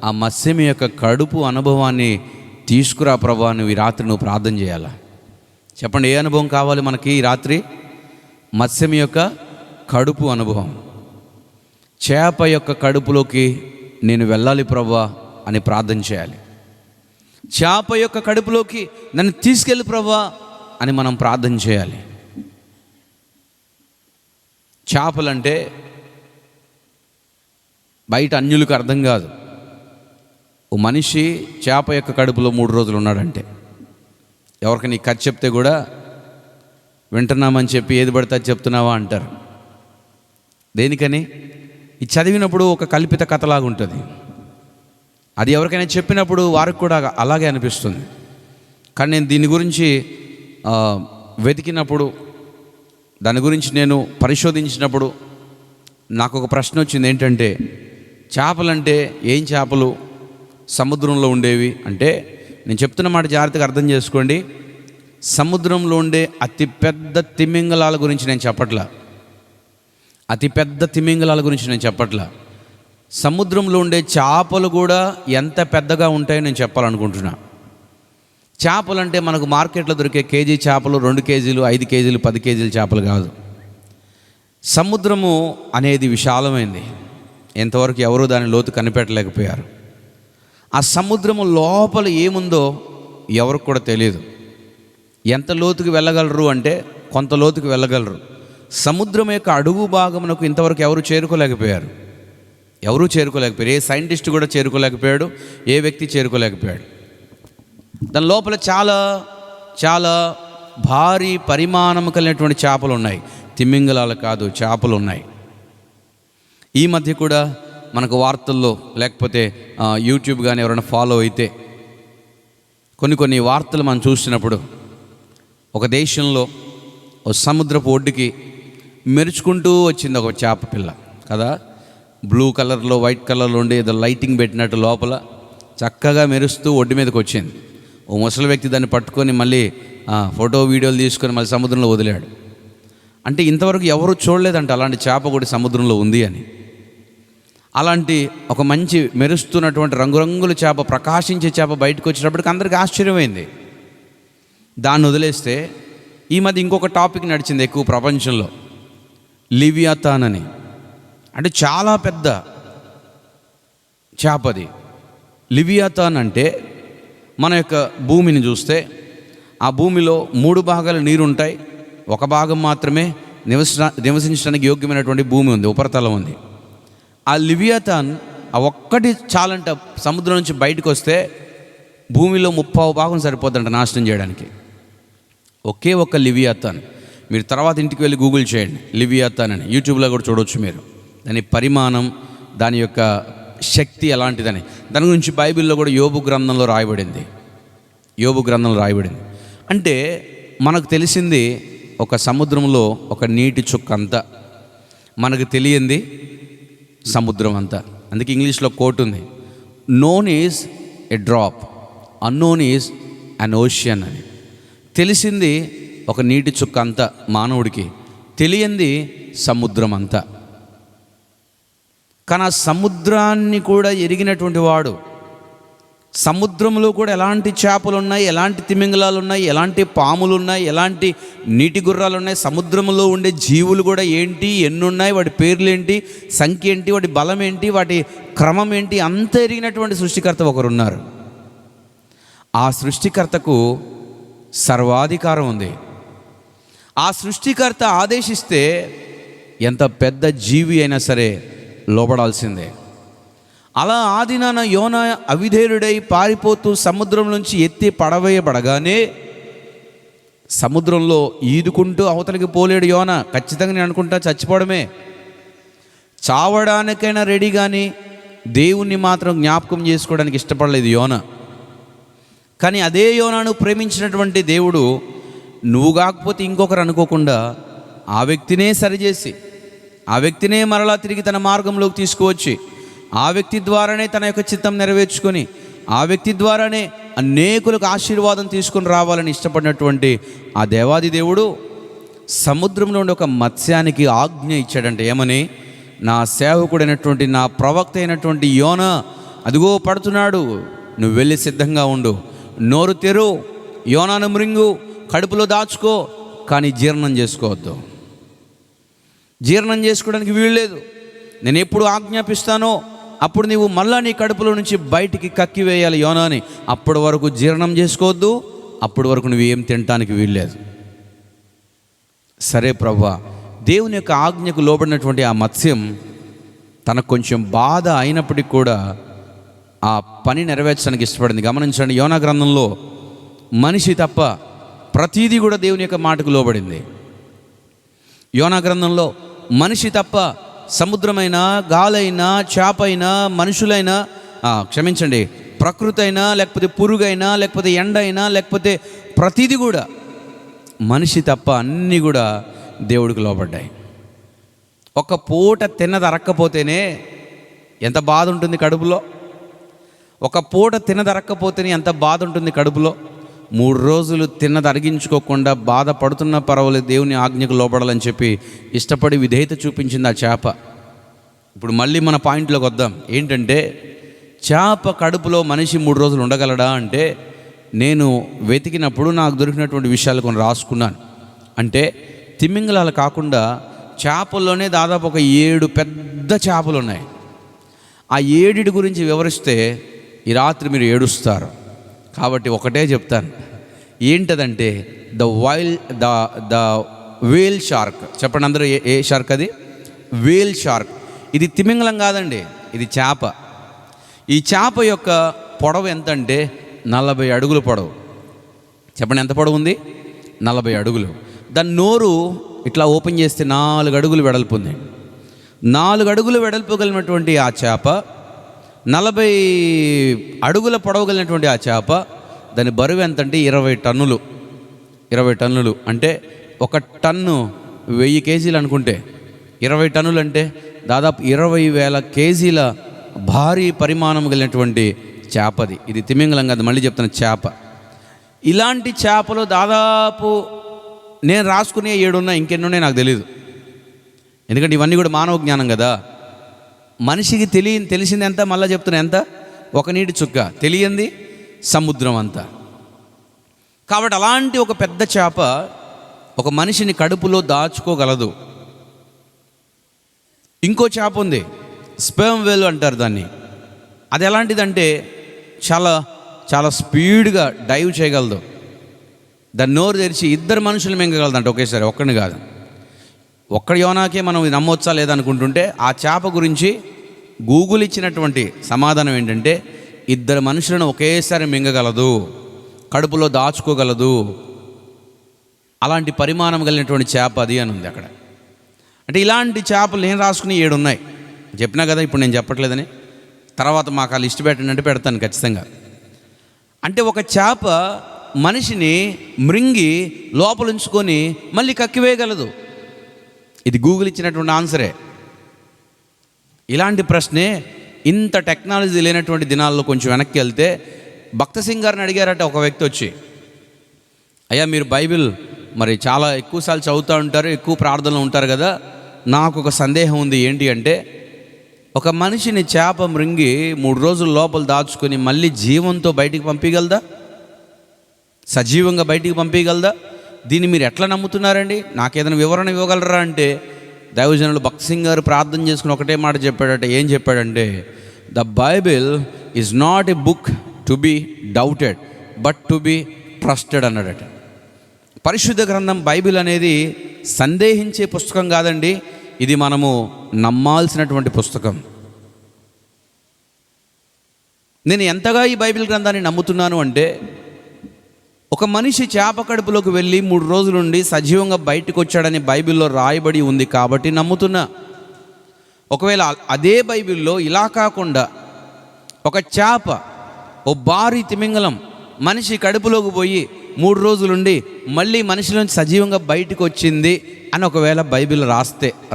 ఆ మత్స్యం యొక్క కడుపు అనుభవాన్ని తీసుకురా ప్రభువా. నువ్వు ఈ రాత్రి నువ్వు ప్రార్థన చేయాలా. చెప్పండి, ఏ అనుభవం కావాలి మనకి ఈ రాత్రి? మత్స్యం యొక్క కడుపు అనుభవం. చేప యొక్క కడుపులోకి నేను వెళ్ళాలి ప్రభువా అని ప్రార్థన చేయాలి. చేప యొక్క కడుపులోకి నన్ను తీసుకెళ్ళి ప్రభువా అని మనం ప్రార్థన చేయాలి. చేపలంటే బయట అన్యులకు అర్థం కాదు. ఓ మనిషి చేప యొక్క కడుపులో 3 రోజులు ఉన్నాడంటే, ఎవరికి నీ కథ చెప్తే కూడా వింటున్నామని చెప్పి ఏది పడితే అది చెప్తున్నావా అంటారు. దేనికని? ఇది చదివినప్పుడు ఒక కల్పిత కథలాగా ఉంటుంది. అది ఎవరికైనా చెప్పినప్పుడు వారికి కూడా అలాగే అనిపిస్తుంది. కానీ నేను దీని గురించి వెతికినప్పుడు, దాని గురించి నేను పరిశోధించినప్పుడు నాకు ఒక ప్రశ్న వచ్చింది. ఏంటంటే, చేపలంటే ఏం చేపలు? సముద్రంలో ఉండేవి అంటే, నేను చెప్తున్న మాట జాగ్రత్తగా అర్థం చేసుకోండి. సముద్రంలో ఉండే అతిపెద్ద తిమింగలాల గురించి నేను చెప్పట్లా. సముద్రంలో ఉండే చేపలు కూడా ఎంత పెద్దగా ఉంటాయో నేను చెప్పాలనుకుంటున్నా. చేపలంటే మనకు మార్కెట్లో దొరికే కేజీ చేపలు 2 కేజీలు, 5 కేజీలు, 10 కేజీల చేపలు కాదు. సముద్రము అనేది విశాలమైంది. ఎంతవరకు ఎవరూ దాని లోతు కనిపెట్టలేకపోయారు. ఆ సముద్రము లోపల ఏముందో ఎవరికి కూడా తెలియదు. ఎంత లోతుకి వెళ్ళగలరు అంటే కొంత లోతుకి వెళ్ళగలరు. సముద్రం యొక్క అడుగు భాగమునకు ఇంతవరకు ఎవరు చేరుకోలేకపోయారు. ఏ సైంటిస్ట్ కూడా చేరుకోలేకపోయాడు, ఏ వ్యక్తి చేరుకోలేకపోయాడు. దాని లోపల చాలా చాలా భారీ పరిమాణం కలిగినటువంటి చేపలు ఉన్నాయి. తిమింగలాలు కాదు, చేపలు ఉన్నాయి. ఈ మధ్య కూడా మనకు వార్తల్లో లేకపోతే యూట్యూబ్ కానీ ఎవరైనా ఫాలో అయితే కొన్ని వార్తలు మనం చూసినప్పుడు ఒక దేశంలో ఒక సముద్రపు ఒడ్డుకి మెరుచుకుంటూ వచ్చింది ఒక చేప పిల్ల కదా. బ్లూ కలర్లో వైట్ కలర్లో ఉండి ఏదో లైటింగ్ పెట్టినట్టు లోపల చక్కగా మెరుస్తూ ఒడ్డు మీదకి వచ్చింది. ఓ ముసలి వ్యక్తి దాన్ని పట్టుకొని మళ్ళీ ఫోటో వీడియోలు తీసుకొని మళ్ళీ సముద్రంలో వదిలాడు. అంటే ఇంతవరకు ఎవరు చూడలేదంట అలాంటి చేప కూడా సముద్రంలో ఉంది అని. అలాంటి ఒక మంచి మెరుస్తున్నటువంటి రంగురంగుల చేప, ప్రకాశించే చేప బయటకు వచ్చినప్పటికి అందరికీ ఆశ్చర్యమైంది. దాన్ని వదిలేస్తే ఈ మధ్య ఇంకొక టాపిక్ నడిచింది ఎక్కువ ప్రపంచంలో, లివియాథాన్ అని. అంటే చాలా పెద్ద చేపది. లివియాథాన్ అంటే మన యొక్క భూమిని చూస్తే ఆ భూమిలో 3 భాగాలు నీరు ఉంటాయి, ఒక భాగం మాత్రమే నివసించడానికి యోగ్యమైనటువంటి భూమి ఉంది, ఉపరితలం ఉంది. ఆ లివియాథాన్ ఆ ఒక్కటి చాలంట సముద్రం నుంచి బయటకు వస్తే భూమిలో 30 భాగం సరిపోతుందంట నాశనం చేయడానికి. ఒకే ఒక్క లివియాథాన్. మీరు తర్వాత ఇంటికి వెళ్ళి గూగుల్ చేయండి లివియాథాన్ అని, యూట్యూబ్లో కూడా చూడవచ్చు మీరు. దాని పరిమాణం, దాని యొక్క శక్తి ఎలాంటిదని దాని గురించి బైబిల్లో కూడా యోబు గ్రంథంలో రాయబడింది. అంటే మనకు తెలిసింది ఒక సముద్రంలో ఒక నీటి చుక్క అంతా, మనకు తెలియంది సముద్రం అంతా. అందుకే ఇంగ్లీష్లో కోట్ ఉంది, known is a drop, unknown is an ocean అని. తెలిసింది ఒక నీటి చుక్క అంతా మానవుడికి, తెలియంది సముద్రం అంతా. కానీ ఆ సముద్రాన్ని కూడా ఎరిగినటువంటి వాడు, సముద్రంలో కూడా ఎలాంటి చేపలు ఉన్నాయి, ఎలాంటి తిమింగలాలు ఉన్నాయి, ఎలాంటి పాములు ఉన్నాయి, ఎలాంటి నీటి గుర్రాలు ఉన్నాయి, సముద్రంలో ఉండే జీవులు కూడా ఏంటి, ఎన్ని ఉన్నాయి, వాటి పేర్లు ఏంటి, సంఖ్య ఏంటి, వాటి బలం ఏంటి, వాటి క్రమం ఏంటి, అంత ఎరిగినటువంటి సృష్టికర్త ఒకరున్నారు. ఆ సృష్టికర్తకు సర్వాధికారం ఉంది. ఆ సృష్టికర్త ఆదేశిస్తే ఎంత పెద్ద జీవి అయినా సరే లోబడాల్సిందే. అలా ఆదినాన యోనా అవిధేయుడై పారిపోతూ సముద్రం నుంచి ఎత్తి పడవేయబడగానే సముద్రంలో ఈదుకుంటూ అవతలికి పోలేడు యోనా. ఖచ్చితంగా నేను అనుకుంటా చచ్చిపోవడమే, చావడానికైనా రెడీ, కానీ దేవుణ్ణి మాత్రం జ్ఞాపకం చేసుకోవడానికి ఇష్టపడలేదు యోనా. కానీ అదే యోనాను ప్రేమించినటువంటి దేవుడు నువ్వు కాకపోతే ఇంకొకరు అనుకోకుండా ఆ వ్యక్తినే సరిచేసి, ఆ వ్యక్తినే మరలా తిరిగి తన మార్గంలోకి తీసుకువచ్చి, ఆ వ్యక్తి ద్వారానే తన యొక్క చిత్తం నెరవేర్చుకొని, ఆ వ్యక్తి ద్వారానే అనేకులకు ఆశీర్వాదం తీసుకొని రావాలని ఇష్టపడినటువంటి ఆ దేవాది దేవుడు సముద్రంలో ఉండే ఒక మత్స్యానికి ఆజ్ఞ ఇచ్చాడంటే ఏమని, నా సేవకుడైనటువంటి నా ప్రవక్త అయినటువంటి యోనా అదిగో పడుతున్నాడు, నువ్వు వెళ్ళి సిద్ధంగా ఉండు, నోరు తెరు, యోనాను మృంగు, కడుపులో దాచుకో, కానీ జీర్ణం చేసుకోవద్దు. జీర్ణం చేసుకోవడానికి వీల్లేదు. నేను ఎప్పుడు ఆజ్ఞాపిస్తానో అప్పుడు నీవు మళ్ళా నీ కడుపులో నుంచి బయటికి కక్కివేయాలి యోనాని. అప్పటి వరకు జీర్ణం చేసుకోవద్దు, అప్పటి వరకు నువ్వు ఏం తినటానికి వీల్లేదు. సరే ప్రభువా, దేవుని యొక్క ఆజ్ఞకు లోబడినటువంటి ఆ మత్స్యం తనకు కొంచెం బాధ అయినప్పటికీ కూడా ఆ పని నెరవేర్చడానికి ఇష్టపడింది. గమనించండి, యోనా గ్రంథంలో మనిషి తప్ప ప్రతీదీ కూడా దేవుని యొక్క మాటకు లోబడింది. యోనా గ్రంథంలో మనిషి తప్ప సముద్రమైనా, గాలైనా, చేపైనా, మనుషులైనా, ప్రకృతి అయినా, లేకపోతే పురుగైనా, లేకపోతే ఎండైనా, లేకపోతే ప్రతీది కూడా మనిషి తప్ప అన్నీ కూడా దేవుడికి లోబడ్డాయి. ఒక పూట తిన్నది అరక్కపోతేనే ఎంత బాధ ఉంటుంది కడుపులో. ఒక పూట తిన్నది అరక్కపోతేనే ఎంత బాధ ఉంటుంది కడుపులో. 3 రోజులు తిన్నది అరిగించుకోకుండా బాధపడుతున్నా పర్వాలేదు, దేవుని ఆజ్ఞకు లోబడాలని చెప్పి ఇష్టపడి విధేయత చూపించింది ఆ చేప. ఇప్పుడు మళ్ళీ మన పాయింట్లోకి వద్దాం. ఏంటంటే, చేప కడుపులో మనిషి 3 రోజులు ఉండగలడా అంటే, నేను వెతికినప్పుడు నాకు దొరికినటువంటి విషయాలు కొన్ని రాసుకున్నాను. అంటే తిమింగలాలు కాకుండా చేపల్లోనే దాదాపు ఒక 7 పెద్ద చేపలు ఉన్నాయి. ఆ 7 గురించి వివరిస్తే ఈ రాత్రి మీరు ఏడుస్తారు. కాబట్టి ఒకటే చెప్తాను, ఏంటదంటే ద వేల్ షార్క్. చెప్పండి అందరూ, ఏ షార్క్ అది? వేల్ షార్క్. ఇది తిమింగలం కాదండి, ఇది చేప. ఈ చేప యొక్క పొడవు ఎంత అంటే 40 అడుగుల పొడవు. చెప్పండి, ఎంత పొడవు ఉంది? 40 అడుగులు. దాని నోరు ఇట్లా ఓపెన్ చేస్తే 4 అడుగులు వెడల్పు ఉంది. 4 అడుగులు వెడల్పు కలిగినటువంటి ఆ చేప, 40 అడుగుల పొడవు కలిగినటువంటి ఆ చేప, దాని బరువు ఎంత అంటే 20 టన్నులు. 20 టన్నులు అంటే 1 టన్ను 1000 కేజీలు అనుకుంటే, 20 టన్నులు అంటే దాదాపు 20,000 కేజీల భారీ పరిమాణం కలిగినటువంటి చేపది. ఇది తిమింగలం కాదు, మళ్ళీ చెప్తున్న చేప. ఇలాంటి చేపలు దాదాపు నేను రాసుకునే 7 ఉన్నాయి, ఇంకెన్నున్నాయి నాకు తెలియదు. ఎందుకంటే ఇవన్నీ కూడా మానవ జ్ఞానం కదా. మనిషికి తెలిసింది ఎంత, మళ్ళీ చెప్తున్నా ఎంత? ఒక నీటి చుక్క. తెలియంది సముద్రం అంతా. కాబట్టి అలాంటి ఒక పెద్ద చేప ఒక మనిషిని కడుపులో దాచుకోగలదు. ఇంకో చేప ఉంది, స్పెర్మ్ వేల్ అంటారు దాన్ని. అది ఎలాంటిదంటే చాలా చాలా స్పీడ్గా డైవ్ చేయగలదు. దాన్ని నోరు తెరిచి 2 మనుషులు మింగగలదంట ఒకేసారి, ఒక్కడిని కాదు. ఒక్కడి యోనాకే మనం నమ్మొచ్చా లేదనుకుంటుంటే, ఆ చేప గురించి గూగుల్ ఇచ్చినటువంటి సమాధానం ఏంటంటే 2 మనుషులను ఒకేసారి మింగగలదు, కడుపులో దాచుకోగలదు. అలాంటి పరిమాణం కలిగినటువంటి చేప అది అని ఉంది అక్కడ. అంటే ఇలాంటి చేపలు నేను రాసుకుని 7 ఉన్నాయి. చెప్పినా కదా, ఇప్పుడు నేను చెప్పట్లేదని. తర్వాత మాకు ఆ లిస్ట్ పెట్టండి అంటే పెడతాను ఖచ్చితంగా. అంటే ఒక చేప మనిషిని మృంగి లోపల ఉంచుకొని మళ్ళీ కక్కివేయగలదు. ఇది గూగుల్ ఇచ్చినటువంటి ఆన్సరే. ఇలాంటి ప్రశ్నే ఇంత టెక్నాలజీ లేనటువంటి దినాల్లో కొంచెం వెనక్కి వెళ్తే భక్త సింగ్ గారిని అడిగారట ఒక వ్యక్తి వచ్చి, అయ్యా మీరు బైబిల్ మరి చాలా ఎక్కువసార్లు చదువుతూ ఉంటారు, ఎక్కువ ప్రార్థనలు ఉంటారు కదా, నాకు ఒక సందేహం ఉంది. ఏంటి అంటే, ఒక మనిషిని చేప మృంగి 3 రోజుల లోపల దాచుకొని మళ్ళీ జీవంతో బయటికి పంపించగలదా? సజీవంగా బయటికి పంపించగలదా? దీన్ని మీరు ఎట్లా నమ్ముతున్నారండి? నాకేదైనా వివరణ ఇవ్వగలరా అంటే, దైవజనులు భక్త సింగ్ గారు ప్రార్థన చేసుకుని ఒకటే మాట చెప్పాడట. ఏం చెప్పాడంటే, the Bible is not a book to be doubted but to be trusted అన్నాడట. పరిశుద్ధ గ్రంథం బైబిల్ అనేది సందేహించే పుస్తకం కాదండి, ఇది మనము నమ్మాల్సినటువంటి పుస్తకం. నేను ఎంతగా ఈ బైబిల్ గ్రంథాన్ని నమ్ముతున్నాను అంటే, ఒక మనిషి చేప కడుపులోకి వెళ్ళి 3 రోజుల నుండి సజీవంగా బయటకు వచ్చాడని బైబిల్లో రాయబడి ఉంది కాబట్టి నమ్ముతున్నా. ఒకవేళ అదే బైబిల్లో ఇలా కాకుండా ఒక చేప, ఓ భారీ తిమింగలం మనిషి కడుపులోకి పోయి 3 రోజులుండి మళ్ళీ మనిషిలోంచి సజీవంగా బయటకు వచ్చింది అని ఒకవేళ బైబిల్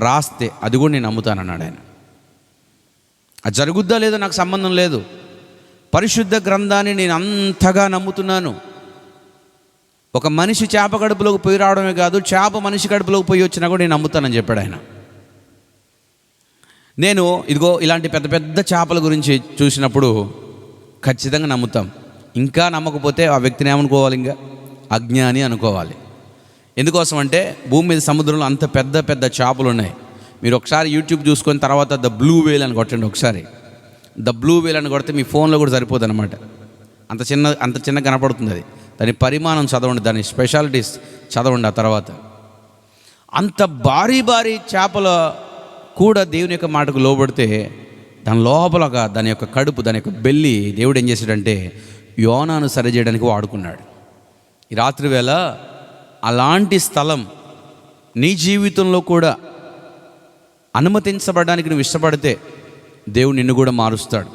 రాస్తే అది కూడా నేను నమ్ముతానన్నాడు ఆయన. అది జరుగుద్దా లేదో నాకు సంబంధం లేదు. పరిశుద్ధ గ్రంథాన్ని నేను అంతగా నమ్ముతున్నాను. ఒక మనిషి చేప కడుపులోకి పోయి రావడమే కాదు, చేప మనిషి కడుపులోకి పోయి వచ్చినా కూడా నేను నమ్ముతానని చెప్పాడు ఆయన. నేను ఇదిగో ఇలాంటి పెద్ద పెద్ద చేపల గురించి చూసినప్పుడు ఖచ్చితంగా నమ్ముతాం. ఇంకా నమ్మకపోతే ఆ వ్యక్తిని ఏమనుకోవాలి? ఇంకా అజ్ఞాని అనుకోవాలి. ఎందుకోసం అంటే భూమి మీద సముద్రంలో అంత పెద్ద పెద్ద చేపలు ఉన్నాయి. మీరు ఒకసారి యూట్యూబ్ చూసుకొని తర్వాత ద బ్లూ వేల్ అని కొట్టండి. ఒకసారి ద బ్లూ వేల్ అని కొడితే మీ ఫోన్లో కూడా సరిపోదు అనమాట. అంత చిన్న కనపడుతుంది అది. దాని పరిమాణం చదవండి, దాని స్పెషాలిటీస్ చదవండి. ఆ తర్వాత అంత భారీ భారీ చేపల కూడా దేవుని యొక్క మాటకు లోబడితే దాని లోపలగా దాని యొక్క కడుపు, దాని యొక్క బెల్లి దేవుడు ఏం చేశాడంటే యోనాను సరిచేయడానికి వాడుకున్నాడు. ఈ రాత్రి వేళ అలాంటి స్థలం నీ జీవితంలో కూడా అనుమతించబడడానికి నువ్వు ఇష్టపడితే దేవుడు నిన్ను కూడా మారుస్తాడు.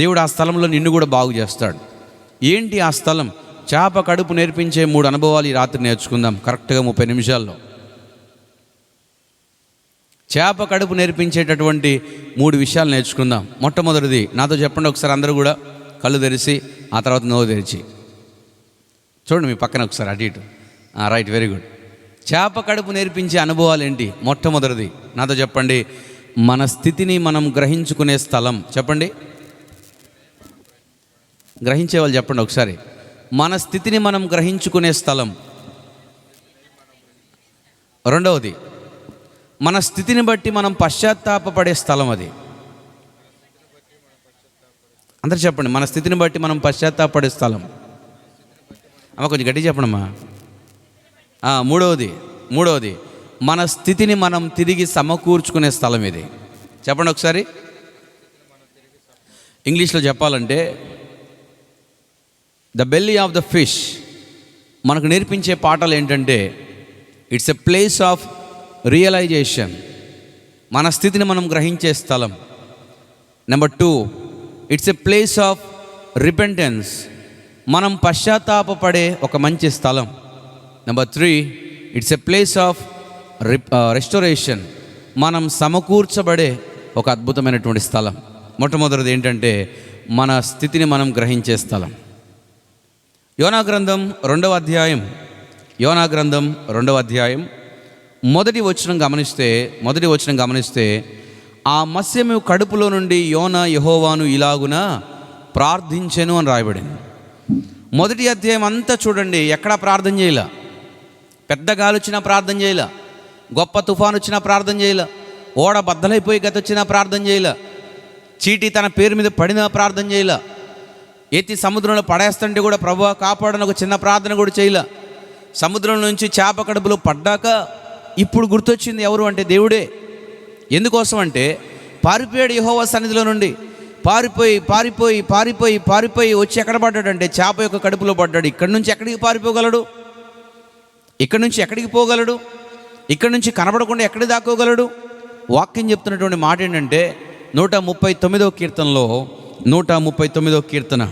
దేవుడు ఆ స్థలంలో నిన్ను కూడా బాగు చేస్తాడు. ఏంటి ఆ స్థలం? చేప కడుపు నేర్పించే 3 అనుభవాలు ఈ రాత్రి నేర్చుకుందాం కరెక్ట్గా 30 నిమిషాల్లో. చేప కడుపు నేర్పించేటటువంటి 3 విషయాలు నేర్చుకుందాం. మొట్టమొదటిది నాతో చెప్పండి ఒకసారి, అందరూ కూడా కళ్ళు తెరిచి ఆ తర్వాత నోరు తెరిచి చూడండి మీ పక్కన ఒకసారి అటు ఇటు. Right, very good. చేప కడుపు నేర్పించే అనుభవాలు ఏంటి? మొట్టమొదటిది నాతో చెప్పండి, మన స్థితిని మనం గ్రహించుకునే స్థలం. చెప్పండి, గ్రహించే వాళ్ళు చెప్పండి ఒకసారి. మన స్థితిని మనం గ్రహించుకునే స్థలం. రెండవది, మన స్థితిని బట్టి మనం పశ్చాత్తాపపడే స్థలం అది. అందరు చెప్పండి, మన స్థితిని బట్టి మనం పశ్చాత్తాపడే స్థలం. అమ్మ కొంచెం గట్టిగా చెప్పండమ్మా. మూడవది మన స్థితిని మనం తిరిగి సమకూర్చుకునే స్థలం ఇది. చెప్పండి ఒకసారి. ఇంగ్లీష్లో చెప్పాలంటే the belly of the fish మనకు నేర్పించే పాఠాలు ఏంటంటే it's a place of realization, మన స్థితిని మనం గ్రహించే స్థలం. Number 2, it's a place of repentance, మనం పశ్చాత్తాపపడే ఒక మంచి స్థలం. Number 3, it's a place of restoration, మనం సమకూర్చబడే ఒక అద్భుతమైనటువంటి స్థలం. మొట్టమొదటిది ఏంటంటే మన స్థితిని మనం గ్రహించే స్థలం. యోనా గ్రంథం 2వ అధ్యాయం మొదటి వచనం గమనిస్తే ఆ మత్స్యము కడుపులో నుండి యోనా యెహోవాను ఇలాగున ప్రార్థించెను అని రాయబడింది. మొదటి అధ్యాయం అంతా చూడండి, ఎక్కడా ప్రార్థన చేయలే. పెద్ద గాలి వచ్చినా ప్రార్థన చేయలే, గొప్ప తుఫాను వచ్చినా ప్రార్థన చేయలే, ఓడ బద్దలైపోయి గత వచ్చినా ప్రార్థన చేయలే, చీటీ తన పేరు మీద పడినా ప్రార్థన చేయలే, ఎత్తి సముద్రంలో పడేస్తుంటే కూడా ప్రభువా కాపాడని ఒక చిన్న ప్రార్థన కూడా చేయలే. సముద్రం నుంచి చేప కడుపులో పడ్డాక ఇప్పుడు గుర్తొచ్చింది ఎవరు అంటే దేవుడే. ఎందుకోసం అంటే పారిపోయాడు యెహోవా సన్నిధిలో నుండి. పారిపోయి వచ్చి ఎక్కడ పడ్డాడంటే చేప యొక్క కడుపులో పడ్డాడు. ఇక్కడి నుంచి ఎక్కడికి పారిపోగలడు? ఇక్కడి నుంచి ఎక్కడికి పోగలడు? ఇక్కడి నుంచి కనబడకుండా ఎక్కడికి దాక్కోగలడు? వాక్యం చెప్తున్నటువంటి మాట ఏంటంటే 139వ కీర్తనలో 139వ కీర్తన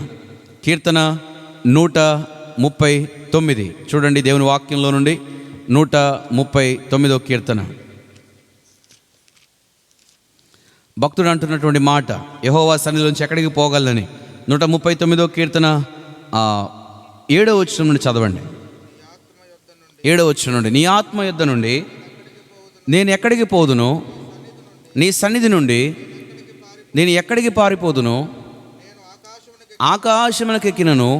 139 చూడండి, దేవుని వాక్యంలో నుండి 139వ కీర్తన. భక్తుడు అంటున్నటువంటి మాట, యెహోవా సన్నిధిలోంచి ఎక్కడికి పోగలని. 139వ కీర్తన 7వ వచనం నుండి చదవండి. 7వ వచనం నుండి, నీ ఆత్మ యొద్ద నుండి నేను ఎక్కడికి పోదును, నీ సన్నిధి నుండి నేను ఎక్కడికి పారిపోదును, ఆకాశమునకెక్కినను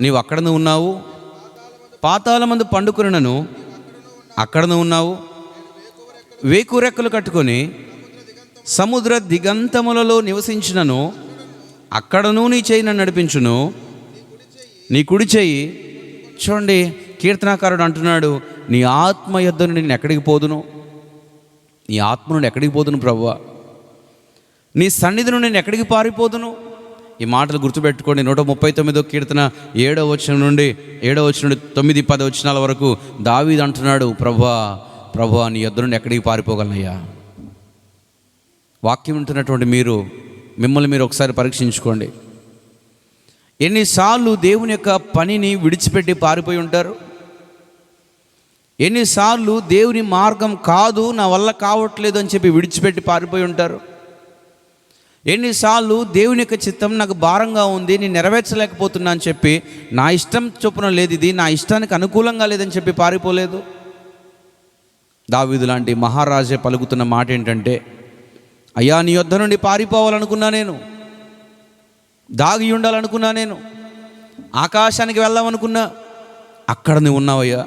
నీవు అక్కడను ఉన్నావు, పాతాళమందు పండుకొనినను అక్కడను ఉన్నావు, వేకురెక్కలు కట్టుకొని సముద్ర దిగంతములలో నివసించినను అక్కడను నీ చేయి నన్ను నడిపించును, నీ కుడి చేయి. చూడండి, కీర్తనాకారుడు అంటున్నాడు, నీ ఆత్మ యొద్ద నుండి నేను ఎక్కడికి పోదును, నీ ఆత్మ నుండి ఎక్కడికి పోదును ప్రభువా, నీ సన్నిధి నుండి నేను ఎక్కడికి పారిపోదును. ఈ మాటలు గుర్తుపెట్టుకోండి. 139వ కీర్తన 7వ వచనం నుండి 9, 10 వచనాల వరకు దావీదు అంటున్నాడు, ప్రభువా నీ యొద్ద నుండి ఎక్కడికి పారిపోగలనయ్యా. వాక్యం వింటున్నటువంటి మిమ్మల్ని మీరు ఒకసారి పరీక్షించుకోండి. ఎన్నిసార్లు దేవుని యొక్క పనిని విడిచిపెట్టి పారిపోయి ఉంటారు? ఎన్నిసార్లు దేవుని మార్గం కాదు, నా వల్ల కావట్లేదు అని చెప్పి విడిచిపెట్టి పారిపోయి ఉంటారు? ఎన్నిసార్లు దేవుని యొక్క చిత్తం నాకు భారంగా ఉంది, నేను నెరవేర్చలేకపోతున్నా అని చెప్పి, నా ఇష్టం చొప్పున లేదు, ఇది నా ఇష్టానికి అనుకూలంగా లేదని చెప్పి పారిపోలేదు? దావీదు లాంటి మహారాజే పలుకుతున్న మాట ఏంటంటే, అయ్యా నీ యొద్ద నుండి పారిపోవాలనుకున్నా, నేను దాగి ఉండాలనుకున్నా, నేను ఆకాశానికి వెళ్దామనుకున్నా, అక్కడ నువ్వు ఉన్నావయ్యా.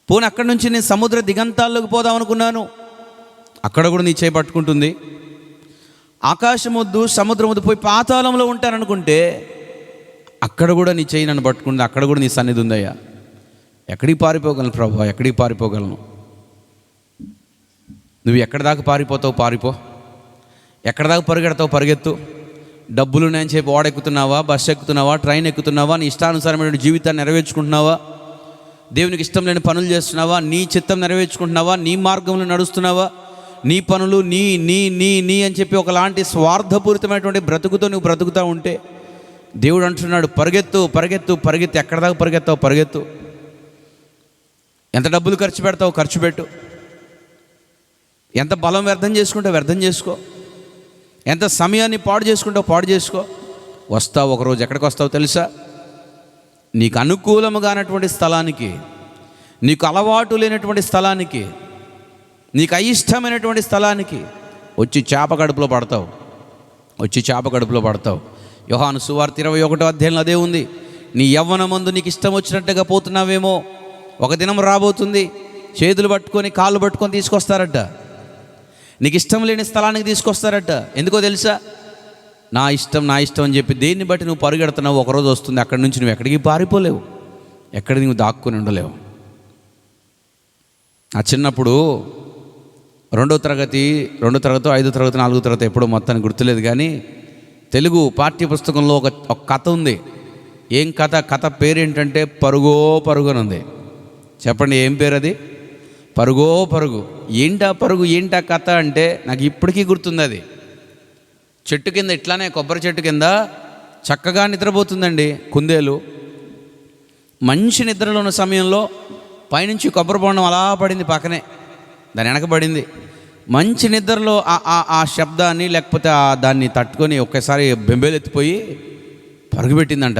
పోనీ అక్కడి నుంచి నేను సముద్ర దిగంతాల్లోకి పోదామనుకున్నాను, అక్కడ కూడా నీ చేయి పట్టుకుంటుంది. ఆకాశం వద్దు, సముద్రం వద్దు, పోయి పాతాళంలో ఉంటాననుకుంటే అక్కడ కూడా నీ చేయి నన్ను పట్టుకుంది, అక్కడ కూడా నీ సన్నిధి ఉందయ్యా. ఎక్కడికి పారిపోగలను ప్రభువా, ఎక్కడికి పారిపోగలను? నువ్వు ఎక్కడి దాకా పారిపోతావు పారిపో, ఎక్కడి దాకా పరిగెడతావు పరిగెత్తు. డబ్బులు ఉన్నాయని చెప్పి ఓడెక్కుతున్నావా, బస్సు ఎక్కుతున్నావా, ట్రైన్ ఎక్కుతున్నావా, నీ ఇష్టానుసారమైన జీవితాన్ని నెరవేర్చుకుంటున్నావా, దేవునికి ఇష్టం లేని పనులు చేస్తున్నావా, నీ చిత్తం నెరవేర్చుకుంటున్నావా, నీ మార్గంలో నడుస్తున్నావా, నీ పనులు నీ నీ నీ నీ అని చెప్పి ఒకలాంటి స్వార్థపూరితమైనటువంటి బ్రతుకుతో నువ్వు బ్రతుకుతూ ఉంటే దేవుడు అంటున్నాడు, పరిగెత్తు పరిగెత్తు పరిగెత్తు. ఎక్కడ దాకా పరిగెత్తావు పరిగెత్తు. ఎంత డబ్బులు ఖర్చు పెడతావు ఖర్చు పెట్టు. ఎంత బలం వ్యర్థం చేసుకుంటావు వ్యర్థం చేసుకో. ఎంత సమయాన్ని పాడు చేసుకుంటావు పాడు చేసుకో. వస్తావు ఒకరోజు, ఎక్కడికి వస్తావు తెలుసా? నీకు అనుకూలముగానటువంటి స్థలానికి, నీకు అలవాటు లేనటువంటి స్థలానికి, నీకు అయిష్టమైనటువంటి స్థలానికి వచ్చి చేప కడుపులో పడతావు. యోహాను సువార్త 21వ అధ్యాయంలో అదే ఉంది. నీ యవ్వనమందు నీకు ఇష్టం వచ్చినట్టుగా పోతున్నావేమో, ఒక దినం రాబోతుంది చేతులు పట్టుకొని కాళ్ళు పట్టుకొని తీసుకొస్తారట, నీకు ఇష్టం లేని స్థలానికి తీసుకొస్తారట. ఎందుకో తెలుసా? నా ఇష్టం నా ఇష్టం అని చెప్పి దేన్ని బట్టి నువ్వు పరుగెడుతున్నావు, ఒకరోజు వస్తుంది అక్కడి నుంచి నువ్వు ఎక్కడికి పారిపోలేవు, ఎక్కడికి నువ్వు దాక్కుని ఉండలేవు. ఆ చిన్నప్పుడు రెండో తరగతి 5వ తరగతి 4వ తరగతి ఎప్పుడో మొత్తానికి గుర్తులేదు, కానీ తెలుగు పాఠ్య పుస్తకంలో ఒక కథ ఉంది. ఏం కథ? కథ పేరేంటంటే పరుగో పరుగు అని ఉంది. చెప్పండి, ఏం పేరు అది? పరుగో పరుగు. ఏంటా పరుగు, ఏంటా కథ అంటే నాకు ఇప్పటికీ గుర్తుంది. అది చెట్టు కింద, ఇట్లానే కొబ్బరి చెట్టు కింద చక్కగా నిద్రపోతుందండి కుందేలు. మంచి నిద్రలో ఉన్న సమయంలో పైనుంచి కొబ్బరి బొండం అలా పడింది, పక్కనే దాని వెనకబడింది. మంచి నిద్రలో ఆ శబ్దాన్ని లేకపోతే దాన్ని తట్టుకొని ఒక్కసారి బెంబేలెత్తిపోయి పరుగుపెట్టిందంట.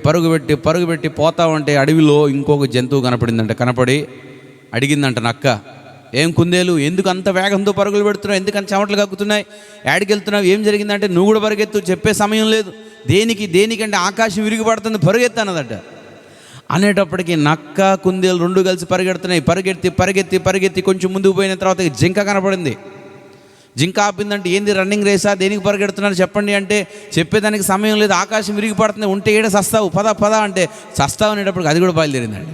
పరుగుపెట్టి పోతా ఉంటే అడవిలో ఇంకొక జంతువు కనపడిందంట. కనపడి అడిగిందంట నక్క, ఏం కుందేలు, ఎందుకు అంత వేగంతో పరుగులు పెడుతున్నావు, ఎందుకంత చెమటలు కక్కుతున్నాయి, యాడికి వెళ్తున్నావు, ఏం జరిగిందంటే నువ్వు కూడా పరుగెత్తు, చెప్పే సమయం లేదు. దేనికంటే ఆకాశం విరిగిపడుతుంది, పరుగెత్తు అన్నదట. అనేటప్పటికీ నక్క కుందేలు 2 కలిసి పరిగెడుతున్నాయి. పరిగెత్తి కొంచెం ముందుకు పోయిన తర్వాత జింక కనపడింది. జింక ఆపిందంటే, ఏంది రన్నింగ్ రేసా, దేనికి పరిగెడుతున్నారు చెప్పండి అంటే, చెప్పేదానికి సమయం లేదు, ఆకాశం విరిగిపడుతుంది, ఉంటే ఏడ సస్తావు, పద అంటే సస్తావు అనేటప్పటికి అది కూడా బయలుదేరిందండి.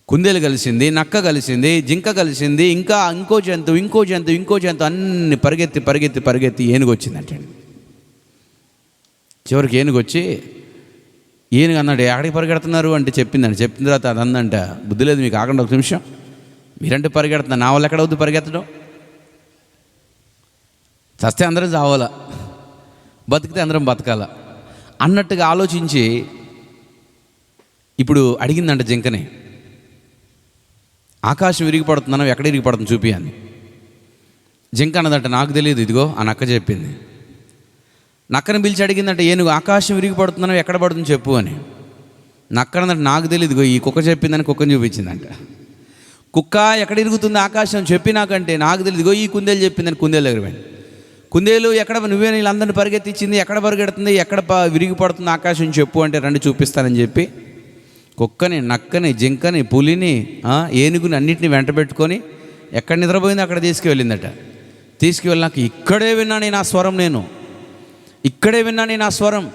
కుందేలు కలిసింది, నక్క కలిసింది, జింక కలిసింది, ఇంకా ఇంకో జంతువు అన్ని పరిగెత్తి ఏనుగు వచ్చిందంటే. చివరికి ఏనుగు వచ్చి, ఏనుగు అన్నాడు, ఎక్కడికి పరిగెడుతున్నారు అంటే చెప్పిందండి. చెప్పిన తర్వాత అది అందంట, బుద్ధి లేదు మీకు, ఆగండి ఒక నిమిషం, మీరంటే పరిగెడుతున్నారు, నా వల్ల ఎక్కడ అవుతుంది పరిగెత్తడం, చస్తే అందరం చావాలా, బతికితే అందరం బతకాలా అన్నట్టుగా ఆలోచించి ఇప్పుడు అడిగిందంట జింకని, ఆకాశం విరిగిపడుతున్నాను, ఎక్కడ విరిగిపడుతుంది చూపి అని. జింక అన్నదంట, నాకు తెలియదు, ఇదిగో ఆ నక్క చెప్పింది. నక్కని పిలిచి అడిగిందంటే, ఏనుగు ఆకాశం విరిగిపడుతున్నాను, ఎక్కడ పడుతుంది చెప్పు అని. నక్క అన్నదంటే, నాకు తెలియదు, ఇదిగో ఈ కుక్క చెప్పిందని కుక్కని చూపించిందంట. కుక్క ఎక్కడ ఇరుగుతుంది ఆకాశం చెప్పి నాకంటే, నాకు తెలియదు, ఇదిగో ఈ కుందేలు చెప్పిందని కుందేలు దగ్గర పోయింది. కుందేలు ఎక్కడ, నువ్వే వీళ్ళందరినీ పరిగెత్తించింది, ఎక్కడ పరిగెడుతుంది, ఎక్కడ విరిగిపడుతుంది ఆకాశం చెప్పు అంటే, రండి చూపిస్తానని చెప్పి కుక్కని, నక్కని, జింకని, పులిని, ఏనుగుని అన్నింటినీ వెంట పెట్టుకొని ఎక్కడ నిద్రపోయింది అక్కడ తీసుకువెళ్ళిందట. తీసుకువెళ్ళినాక ఇక్కడే విన్నాను నా స్వరం,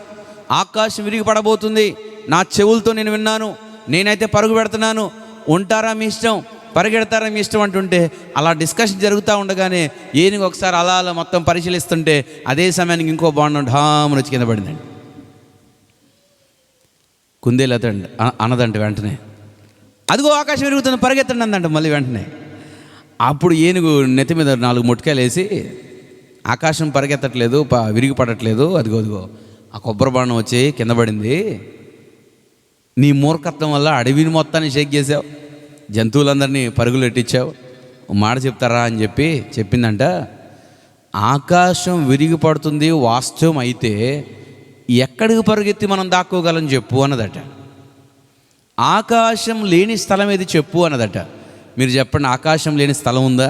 ఆకాశం విరిగిపడబోతుంది, నా చెవులతో నేను విన్నాను, నేనైతే పరుగు పెడుతున్నాను, ఉంటారా మీ ఇష్టం, పరిగెడతారా మీ ఇష్టం అంటుంటే, అలా డిస్కషన్ జరుగుతూ ఉండగానే ఏనుగు ఒకసారి అలా మొత్తం పరిశీలిస్తుంటే అదే సమయానికి ఇంకో బాండం ఢామున వచ్చి కింద పడిందండి. కుందేలు అతండి అన్నదంటే వెంటనే, అదిగో ఆకాశం విరుగుతుంది, పరిగెత్తండి అందంట మళ్ళీ వెంటనే. అప్పుడు ఏనుగు నెత్తి మీద 4 ముట్కాయలు వేసి, ఆకాశం పరిగెత్తట్లేదు, విరిగిపడట్లేదు, అదిగో ఆ కొబ్బరి బాణం వచ్చి కింద పడింది, నీ మూర్ఖత్వం వల్ల అడవిని మొత్తాన్ని షేక్ చేసావు, జంతువులందరినీ పరుగులు ఎట్టించావు, మాట చెప్తారా అని చెప్పిందంట. ఆకాశం విరిగిపడుతుంది వాస్తవం అయితే ఎక్కడికి పరుగెత్తి మనం దాక్కోగలం చెప్పు అన్నదట. ఆకాశం లేని స్థలం ఏది చెప్పు అన్నదట. మీరు చెప్పండి, ఆకాశం లేని స్థలం ఉందా?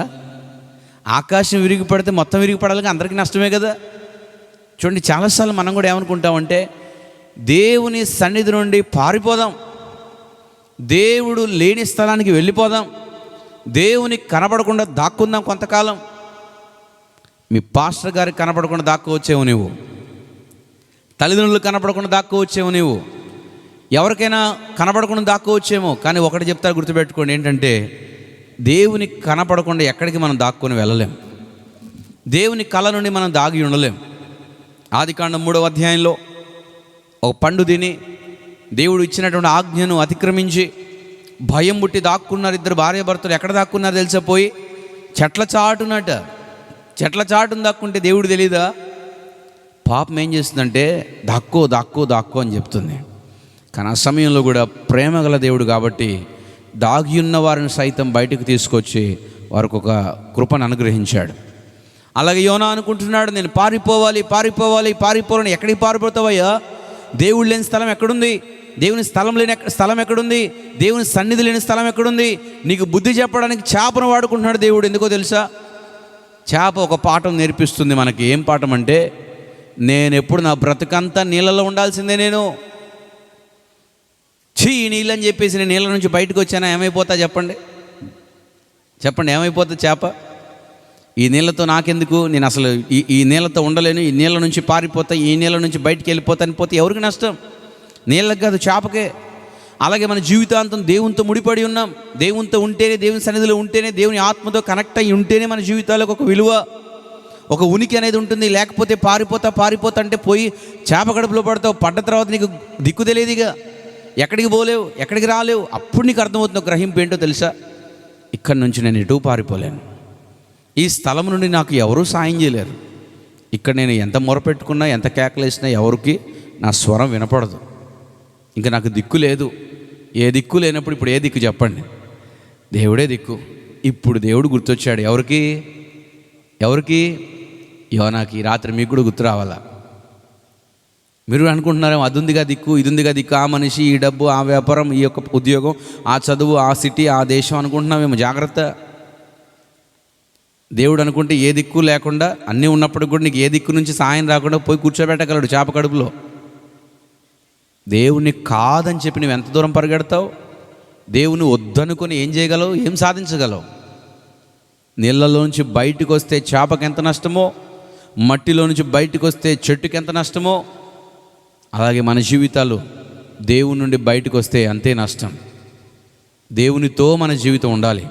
ఆకాశం విరిగిపడితే మొత్తం విరిగిపడాలి, అందరికీ నష్టమే కదా. చూడండి, చాలాసార్లు మనం కూడా ఏమనుకుంటామంటే, దేవుని సన్నిధి నుండి పారిపోదాం, దేవుడు లేని స్థలానికి వెళ్ళిపోదాం, దేవునికి కనపడకుండా దాక్కుందాం కొంతకాలం. మీ పాస్టర్ గారికి కనపడకుండా దాక్కోవచ్చేమో నువ్వు, తల్లిదండ్రులకు కనపడకుండా దాక్కోవచ్చేమో నువ్వు, ఎవరికైనా కనపడకుండా దాక్కోవచ్చేమో. కానీ ఒకటి చెప్తారు, గుర్తుపెట్టుకోండి, ఏంటంటే దేవునికి కనపడకుండా ఎక్కడికి మనం దాక్కొని వెళ్ళలేం, దేవుని కళ నుండి మనం దాగి ఉండలేం. ఆదికాండం 3వ అధ్యాయంలో ఒక పండు తిని దేవుడు ఇచ్చినటువంటి ఆజ్ఞను అతిక్రమించి భయం పుట్టి దాక్కున్నారు 2 భార్యాభర్తలు. ఎక్కడ దాక్కున్నారు తెలిసిపోయి చెట్ల చాటును దాక్కుంటే దేవుడు తెలీదా? పాపం ఏం చేస్తుందంటే దాక్కో అని చెప్తుంది. కానీ ఆ సమయంలో కూడా ప్రేమ గల దేవుడు కాబట్టి దాగి ఉన్న వారిని సైతం బయటకు తీసుకొచ్చి వారికి ఒక కృపను అనుగ్రహించాడు. అలాగే యోనా అనుకుంటున్నాడు, నేను పారిపోవాలని. ఎక్కడికి పారిపోతావయ్యా? దేవుడు లేని స్థలం ఎక్కడుంది? దేవుని స్థలం ఎక్కడుంది? దేవుని సన్నిధి లేని స్థలం ఎక్కడుంది? నీకు బుద్ధి చెప్పడానికి చేపను వాడుకుంటున్నాడు దేవుడు. ఎందుకో తెలుసా? చేప ఒక పాఠం నేర్పిస్తుంది మనకి. ఏం పాఠం అంటే, నేను ఎప్పుడు నా బ్రతుకంతా నీళ్ళలో ఉండాల్సిందే, నేను ఈ నీళ్ళని చెప్పేసి నేను నీళ్ళ నుంచి బయటకు వచ్చానా ఏమైపోతా చెప్పండి, ఏమైపోతా చేప? ఈ నీళ్ళతో నాకెందుకు, నేను అసలు ఈ నీళ్ళతో ఉండలేను, ఈ నీళ్ళ నుంచి పారిపోతా, ఈ నీళ్ళ నుంచి బయటికి వెళ్ళిపోతాను పోతే ఎవరికి నష్టం? నీళ్ళకి కాదు, చేపకే. అలాగే మన జీవితాంతం దేవునితో ముడిపడి ఉన్నాం. దేవునితో ఉంటేనే, దేవుని సన్నిధిలో ఉంటేనే, దేవుని ఆత్మతో కనెక్ట్ అయ్యి ఉంటేనే మన జీవితాలకు ఒక విలువ, ఒక ఉనికి అనేది ఉంటుంది. లేకపోతే పారిపోతా అంటే పోయి చేప కడుపులో పడతావు. పడ్డ తర్వాత నీకు దిక్కు తెలియదుగా, ఎక్కడికి పోలేవు, ఎక్కడికి రాలేవు. అప్పుడు నీకు అర్థమవుతుంది గ్రహింపు ఏంటో తెలుసా? ఇక్కడి నుంచి నేను ఎటు పారిపోలేను, ఈ స్థలం నుండి నాకు ఎవరూ సాయం చేయలేరు. ఇక్కడ నేను ఎంత మొరపెట్టుకున్నా, ఎంత కేకలేసినా ఎవరికి నా స్వరం వినపడదు. ఇంకా నాకు దిక్కు లేదు. ఏ దిక్కు లేనప్పుడు ఇప్పుడు ఏ దిక్కు చెప్పండి? దేవుడే దిక్కు. ఇప్పుడు దేవుడు గుర్తొచ్చాడు. ఎవరికి? యోనాకి. ఈ రాత్రి మీకు కూడా గుర్తు రావాలా? మీరు అనుకుంటున్నారేమో అది ఉందిగా దిక్కు, ఇది ఉందిగా దిక్కు, ఆ మనిషి, ఈ డబ్బు, ఆ వ్యాపారం, ఈ యొక్క ఉద్యోగం, ఆ చదువు, ఆ సిటీ, ఆ దేశం అనుకుంటున్నామేమో. జాగ్రత్త. దేవుడు అనుకుంటే ఏ దిక్కు లేకుండా అన్నీ ఉన్నప్పటికి కూడా నీకు ఏ దిక్కు నుంచి సాయం రాకుండా పోయి కూర్చోబెట్టగలడు చేప కడుపులో. దేవుని కాదని చెప్పి నువ్వు ఎంత దూరం పరిగెడతావు? దేవుని వద్దనుకొని ఏం చేయగలవు? ఏం సాధించగలవు? నీళ్ళలోంచి బయటకు వస్తే చేపకి ఎంత నష్టమో, మట్టిలో నుంచి బయటకు వస్తే చెట్టుకి ఎంత నష్టమో, అలాగే మన జీవితాలు దేవుని నుండి బయటకు వస్తే అంతే నష్టం. దేవునితో మన జీవితం ఉండాలి,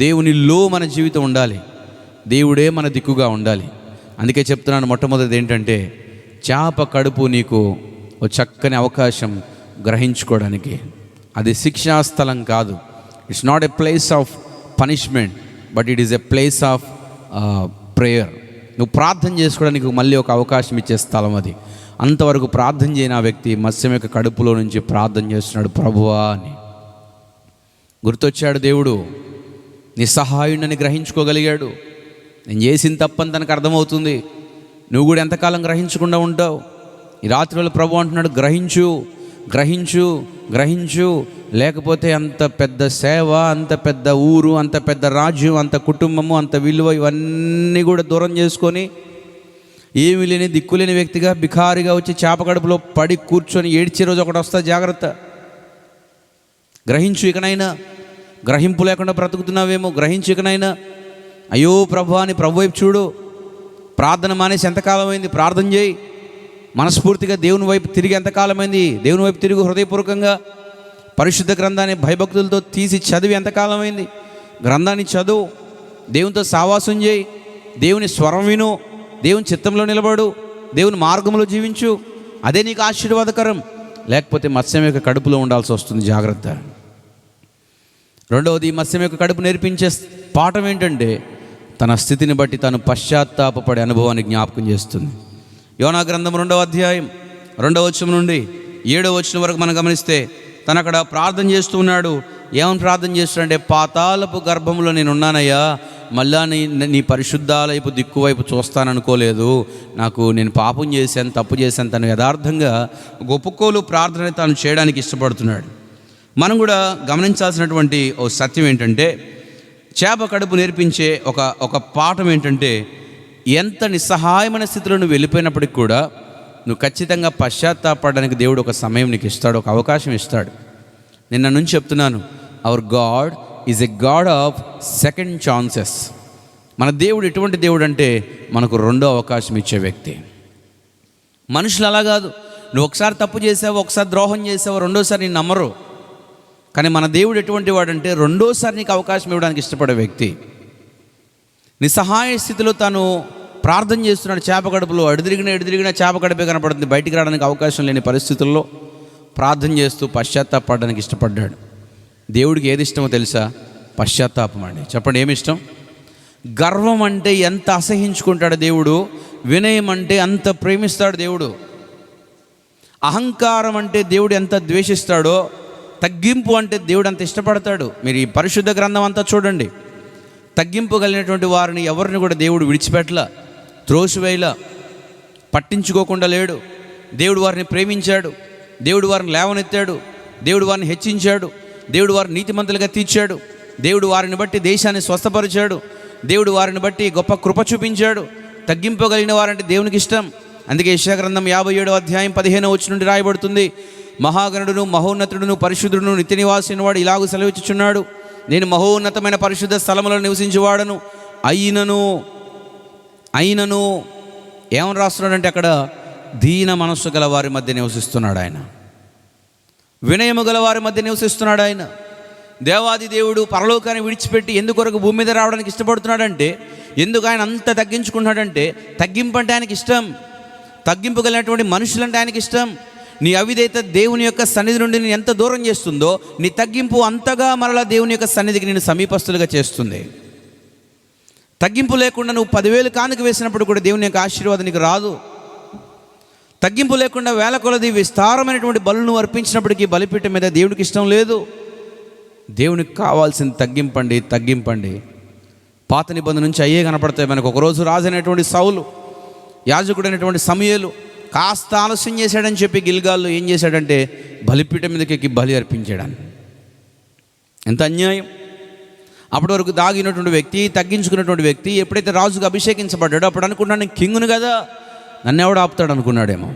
దేవునిలో మన జీవితం ఉండాలి, దేవుడే మన దిక్కుగా ఉండాలి. అందుకే చెప్తున్నాను, మొట్టమొదటిది ఏంటంటే చేప కడుపు నీకు ఒక చక్కని అవకాశం గ్రహించుకోవడానికి. అది శిక్షాస్థలం కాదు. It's not a place of punishment, but it is a place of prayer. నువ్వు ప్రార్థన చేసుకోవడానికి మళ్ళీ ఒక అవకాశం ఇచ్చే స్థలం అది. అంతవరకు ప్రార్థన చేయని ఆ వ్యక్తి మత్స్యం యొక్క కడుపులో నుంచి ప్రార్థన చేస్తున్నాడు, ప్రభువా అని. గుర్తొచ్చాడు దేవుడు, నిస్సహాయుడిని గ్రహించుకోగలిగాడు. నేను చేసిన తప్పని తనకు అర్థమవుతుంది. నువ్వు కూడా ఎంతకాలం గ్రహించకుండా ఉంటావు? ఈ రాత్రి వేళ ప్రభు అంటున్నాడు, గ్రహించు, గ్రహించు, గ్రహించు. లేకపోతే అంత పెద్ద సేవ, అంత పెద్ద ఊరు, అంత పెద్ద రాజ్యం, అంత కుటుంబము, అంత విలువ ఇవన్నీ కూడా దూరం చేసుకొని ఏమీ లేని దిక్కులేని వ్యక్తిగా బికారిగా వచ్చి చేప కడుపులో పడి కూర్చొని ఏడ్చే రోజు ఒకటి వస్తా. జాగ్రత్త. గ్రహించు ఇకనైనా. గ్రహింపు లేకుండా బ్రతుకుతున్నావేమో, గ్రహించు ఇకనైనా. అయ్యో ప్రభు అని ప్రభు వైపు చూడు. ప్రార్థన మానేసి ఎంతకాలమైంది? ప్రార్థన చేయి. మనస్ఫూర్తిగా దేవుని వైపు తిరిగి ఎంతకాలమైంది? దేవుని వైపు తిరిగి హృదయపూర్వకంగా పరిశుద్ధ గ్రంథాన్ని భయభక్తులతో తీసి చదివి ఎంతకాలమైంది? గ్రంథాన్ని చదువు, దేవునితో సావాసం చేయి, దేవుని స్వరం విను, దేవుని చిత్తంలో నిలబడు, దేవుని మార్గంలో జీవించు. అదే నీకు ఆశీర్వాదకరం. లేకపోతే మత్స్యం యొక్క కడుపులో ఉండాల్సి వస్తుంది. జాగ్రత్త. రెండవది, మత్స్యం యొక్క కడుపు నేర్పించే పాఠం ఏంటంటే తన స్థితిని బట్టి తాను పశ్చాత్తాపపడే అనుభవాన్ని జ్ఞాపకం చేస్తుంది. యోనా గ్రంథం 2వ అధ్యాయం 2వ వచనం నుండి 7వ వచనం వరకు మనం గమనిస్తే తను అక్కడ ప్రార్థన చేస్తూ ఉన్నాడు. ఏమని ప్రార్థన చేస్తున్నాడంటే, పాతాళపు గర్భంలో నేను ఉన్నానయ్యా, మళ్ళా నీ పరిశుద్ధాలైపు దిక్కువైపు చూస్తాననుకోలేదు. నేను పాపం చేశాను, తప్పు చేశాను. తను యథార్థంగా గొప్పకోలు ప్రార్థన తాను చేయడానికి ఇష్టపడుతున్నాడు. మనం కూడా గమనించాల్సినటువంటి ఓ సత్యం ఏంటంటే, చేప కడుపు నేర్పించే ఒక పాఠం ఏంటంటే, ఎంత నిస్సహాయమైన స్థితిలో నువ్వు వెళ్ళిపోయినప్పటికి కూడా నువ్వు ఖచ్చితంగా పశ్చాత్తాపడడానికి దేవుడు ఒక సమయం నీకు ఇస్తాడు, ఒక అవకాశం ఇస్తాడు. నిన్న నుంచి చెప్తున్నాను, hour God is a God of second chances. మన దేవుడు ఎటువంటి దేవుడు అంటే మనకు రెండో అవకాశం ఇచ్చే వ్యక్తి. మనుషులు అలా కాదు. నువ్వు ఒకసారి తప్పు చేసావు, ఒకసారి ద్రోహం చేసావు, రెండోసారి నేను నమ్మరు. కానీ మన దేవుడు ఎటువంటి వాడంటే రెండోసారి నీకు అవకాశం ఇవ్వడానికి ఇష్టపడే వ్యక్తి. నిస్సహాయ స్థితిలో తాను ప్రార్థన చేస్తున్నాడు. చేప కడుపులో ఎడుదిరిగినా చేప కడుపే కనపడుతుంది. బయటికి రావడానికి అవకాశం లేని పరిస్థితుల్లో ప్రార్థన చేస్తూ పశ్చాత్తాపడడానికి ఇష్టపడ్డాడు. దేవుడికి ఏది ఇష్టమో తెలుసా? పశ్చాత్తాపం అండి. చెప్పండి, ఏమి ఇష్టం? గర్వం అంటే ఎంత అసహించుకుంటాడు దేవుడు, వినయం అంటే అంత ప్రేమిస్తాడు దేవుడు. అహంకారం అంటే దేవుడు ఎంత ద్వేషిస్తాడో, తగ్గింపు అంటే దేవుడు అంత ఇష్టపడతాడు. మీరు ఈ పరిశుద్ధ గ్రంథం అంతా చూడండి. తగ్గింపు కలిగినటువంటి వారిని ఎవరిని కూడా దేవుడు విడిచిపెట్టలా, త్రోసివేయలా, పట్టించుకోకుండా లేడు. దేవుడు వారిని ప్రేమించాడు, దేవుడు వారిని లేవనెత్తాడు, దేవుడు వారిని హెచ్చించాడు, దేవుడు వారిని నీతిమంతులుగా తీర్చాడు, దేవుడు వారిని బట్టి దేశాన్ని స్వస్థపరిచాడు, దేవుడు వారిని బట్టి గొప్ప కృప చూపించాడు. తగ్గింపు కలిగిన వారంటే దేవునికి ఇష్టం. అందుకే యెషయా గ్రంథం 57వ అధ్యాయం 15వ వచనం నుండి రాయబడుతుంది, మహాగణుడును మహోన్నతుడును పరిశుద్ధుడును నిత్య నివాసిన వాడు ఇలాగూ సెలవిచ్చుచున్నాడు, నేను మహోన్నతమైన పరిశుద్ధ స్థలములో నివసించేవాడను, అయినను ఏమని రాస్తున్నాడంటే అక్కడ దీన మనస్సు గల వారి మధ్య నివసిస్తున్నాడు ఆయన, వినయము గల వారి మధ్య నివసిస్తున్నాడు ఆయన. దేవాది దేవుడు పరలోకాన్ని విడిచిపెట్టి ఎందుకొరకు భూమి మీద రావడానికి ఇష్టపడుతున్నాడంటే, ఎందుకు ఆయన అంత తగ్గించుకున్నాడంటే, తగ్గింపు అంటే ఆయనకి ఇష్టం, తగ్గింపు కలిగినటువంటి మనుషులంటే ఆయనకి ఇష్టం. నీ అవిధేయత దేవుని యొక్క సన్నిధి నుండి నేను ఎంత దూరం చేస్తుందో, నీ తగ్గింపు అంతగా మరలా దేవుని యొక్క సన్నిధికి నేను సమీపస్తులుగా చేస్తుంది. తగ్గింపు లేకుండా నువ్వు 10,000 కానుక వేసినప్పుడు కూడా దేవుని యొక్క ఆశీర్వాదం నీకు రాదు. తగ్గింపు లేకుండా వేల కొలది విస్తారమైనటువంటి బలులను అర్పించినప్పటికీ బలిపీఠం మీద దేవుడికి ఇష్టం లేదు. దేవునికి కావాల్సిన తగ్గింపండి. పాత నిబంధన నుంచి అయ్యే కనపడతాయి మనకు. ఒకరోజు రాజు అయినటువంటి సౌలు, యాజకుడు అయినటువంటి సమూయేలు కాస్త ఆలస్యం చేశాడని చెప్పి గిల్గాల్లో ఏం చేశాడంటే బలిపీఠం మీదకి ఎక్కి బలి అర్పించాడని. ఎంత అన్యాయం! అప్పటి వరకు దాగినటువంటి వ్యక్తి, తగ్గించుకున్నటువంటి వ్యక్తి ఎప్పుడైతే రాజుకు అభిషేకించబడ్డాడో అప్పుడు అనుకున్నాడు నేను కింగును కదా, నన్ను ఎవడు ఆపుతాడు అనుకున్నాడేమో,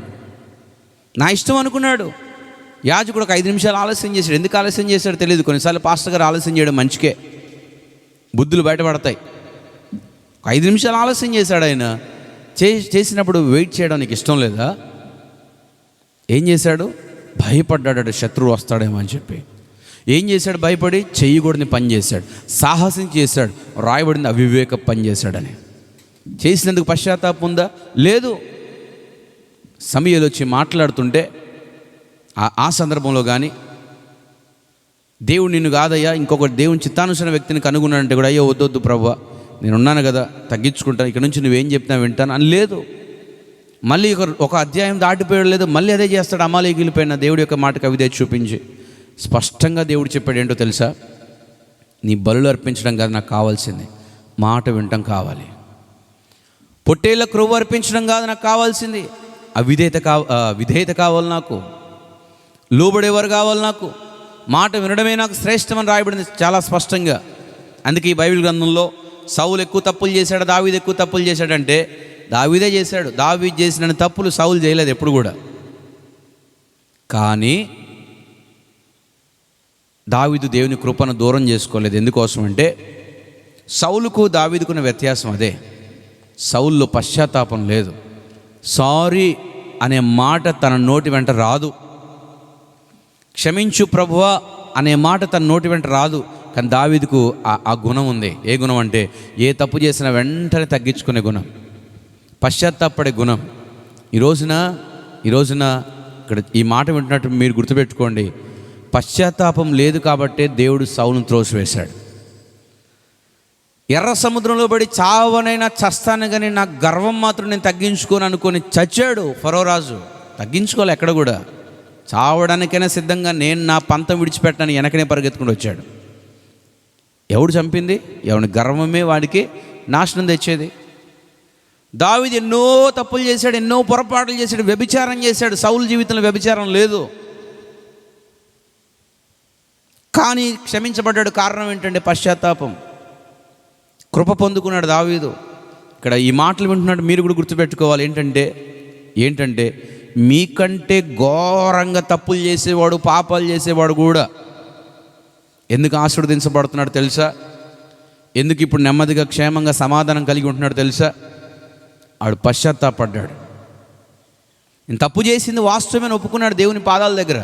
నా ఇష్టం అనుకున్నాడు. యాజకుడు ఒక 5 నిమిషాలు ఆలస్యం చేశాడు. ఎందుకు ఆలస్యం చేశాడో తెలియదు. కొన్నిసార్లు పాస్టర్ గారు ఆలస్యం చేయడం మంచికే, బుద్ధులు బయటపడతాయి. 5 నిమిషాలు ఆలస్యం చేశాడు ఆయన. చేసినప్పుడు వెయిట్ చేయడం నీకు ఇష్టం లేదా? ఏం చేశాడు? భయపడ్డాడు, శత్రువు వస్తాడేమో అని చెప్పి. ఏం చేశాడు? భయపడి చేయకూడని పని చేశాడు, సాహసం చేశాడు, రాయబడింది అవివేక పని చేశాడని. చేసినందుకు పశ్చాత్తాపం ఉందా? లేదు. సమూయేలు వచ్చి మాట్లాడుతుంటే ఆ సందర్భంలో కానీ దేవుడు నిన్ను కాదయ్యా ఇంకొక దేవుని చిత్తానుసరణ వ్యక్తిని కనుగొన్నాడంటే కూడా అయ్యో వద్దొద్దు ప్రభువా, నేనున్నాను కదా, తగ్గించుకుంటాను, ఇక్కడ నుంచి నువ్వేం చెప్పినా వింటాను అని లేదు. మళ్ళీ ఒక అధ్యాయం దాటిపోయాడు లేదు, మళ్ళీ అదే చేస్తాడు. అమాలేకీయులపైన దేవుడి యొక్క మాటకు అవిధేయత చూపించి స్పష్టంగా దేవుడు చెప్పాడు ఏంటో తెలుసా? నీ బలులు అర్పించడం కాదు నాకు కావాల్సింది, మాట వినటం కావాలి. పొట్టేళ్ళ క్రొవ్వు అర్పించడం కాదు నాకు కావాల్సింది, విధేయత కావాలి, నాకు లోబడేవారు కావాలి, నాకు మాట వినడమే నాకు శ్రేష్టమని రాయబడింది చాలా స్పష్టంగా. అందుకే ఈ బైబిల్ గ్రంథంలో సౌలు ఎక్కువ తప్పులు చేశాడు, దావీదు ఎక్కువ తప్పులు చేశాడంటే దావీదే చేశాడు. దావీదు చేసిన తప్పులు సౌలు చేయలేదు ఎప్పుడు కూడా. కానీ దావీదు దేవుని కృపను దూరం చేసుకోలేదు. ఎందుకోసం అంటే సౌలుకు దావీదుకున్న వ్యత్యాసం అదే. సౌలులో పశ్చాత్తాపం లేదు, సారీ అనే మాట తన నోటి వెంట రాదు, క్షమించు ప్రభువా అనే మాట తన నోటి వెంట రాదు. కానీ దావీదుకు ఆ గుణం ఉంది. ఏ గుణం అంటే ఏ తప్పు చేసినా వెంటనే తగ్గించుకునే గుణం, పశ్చాత్తాపడే గుణం. ఈ రోజున ఇక్కడ ఈ మాట వింటున్నట్టు మీరు గుర్తుపెట్టుకోండి, పశ్చాత్తాపం లేదు కాబట్టే దేవుడు సౌలును త్రోసివేశాడు. ఎర్ర సముద్రంలో పడి చావనైనా చస్తాను కానీ నా గర్వం మాత్రం నేను తగ్గించుకోను అనుకొని చచ్చాడు ఫరో రాజు. తగ్గించుకోవాలి ఎక్కడ కూడా, చావడానికైనా సిద్ధంగా నేను నా పంతం విడిచిపెట్టాను వెనకనే పరిగెత్తుకుంటూ వచ్చాడు. ఎవడు చంపింది? ఎవడి గర్వమే వాడికి నాశనం తెచ్చేది. దావీదు ఎన్నో తప్పులు చేశాడు, ఎన్నో పొరపాట్లు చేశాడు, వ్యభిచారం చేశాడు. సౌలు జీవితంలో వ్యభిచారం లేదు, కానీ క్షమించబడ్డాడు. కారణం ఏంటంటే పశ్చాత్తాపం, కృప పొందుకున్నాడు దావీదు. ఇక్కడ ఈ మాటలు వింటున్నాడు, మీరు కూడా గుర్తుపెట్టుకోవాలి. ఏంటంటే మీకంటే ఘోరంగా తప్పులు చేసేవాడు, పాపాలు చేసేవాడు కూడా ఎందుకు ఆశీర్వదించబడుతున్నాడు తెలుసా? ఎందుకు ఇప్పుడు నెమ్మదిగా క్షేమంగా సమాధానం కలిగి ఉంటున్నాడు తెలుసా? ఆడు పశ్చాత్తాపడ్డాడు. నేను తప్పు చేసింది వాస్తవమే ఒప్పుకున్నాడు దేవుని పాదాల దగ్గర.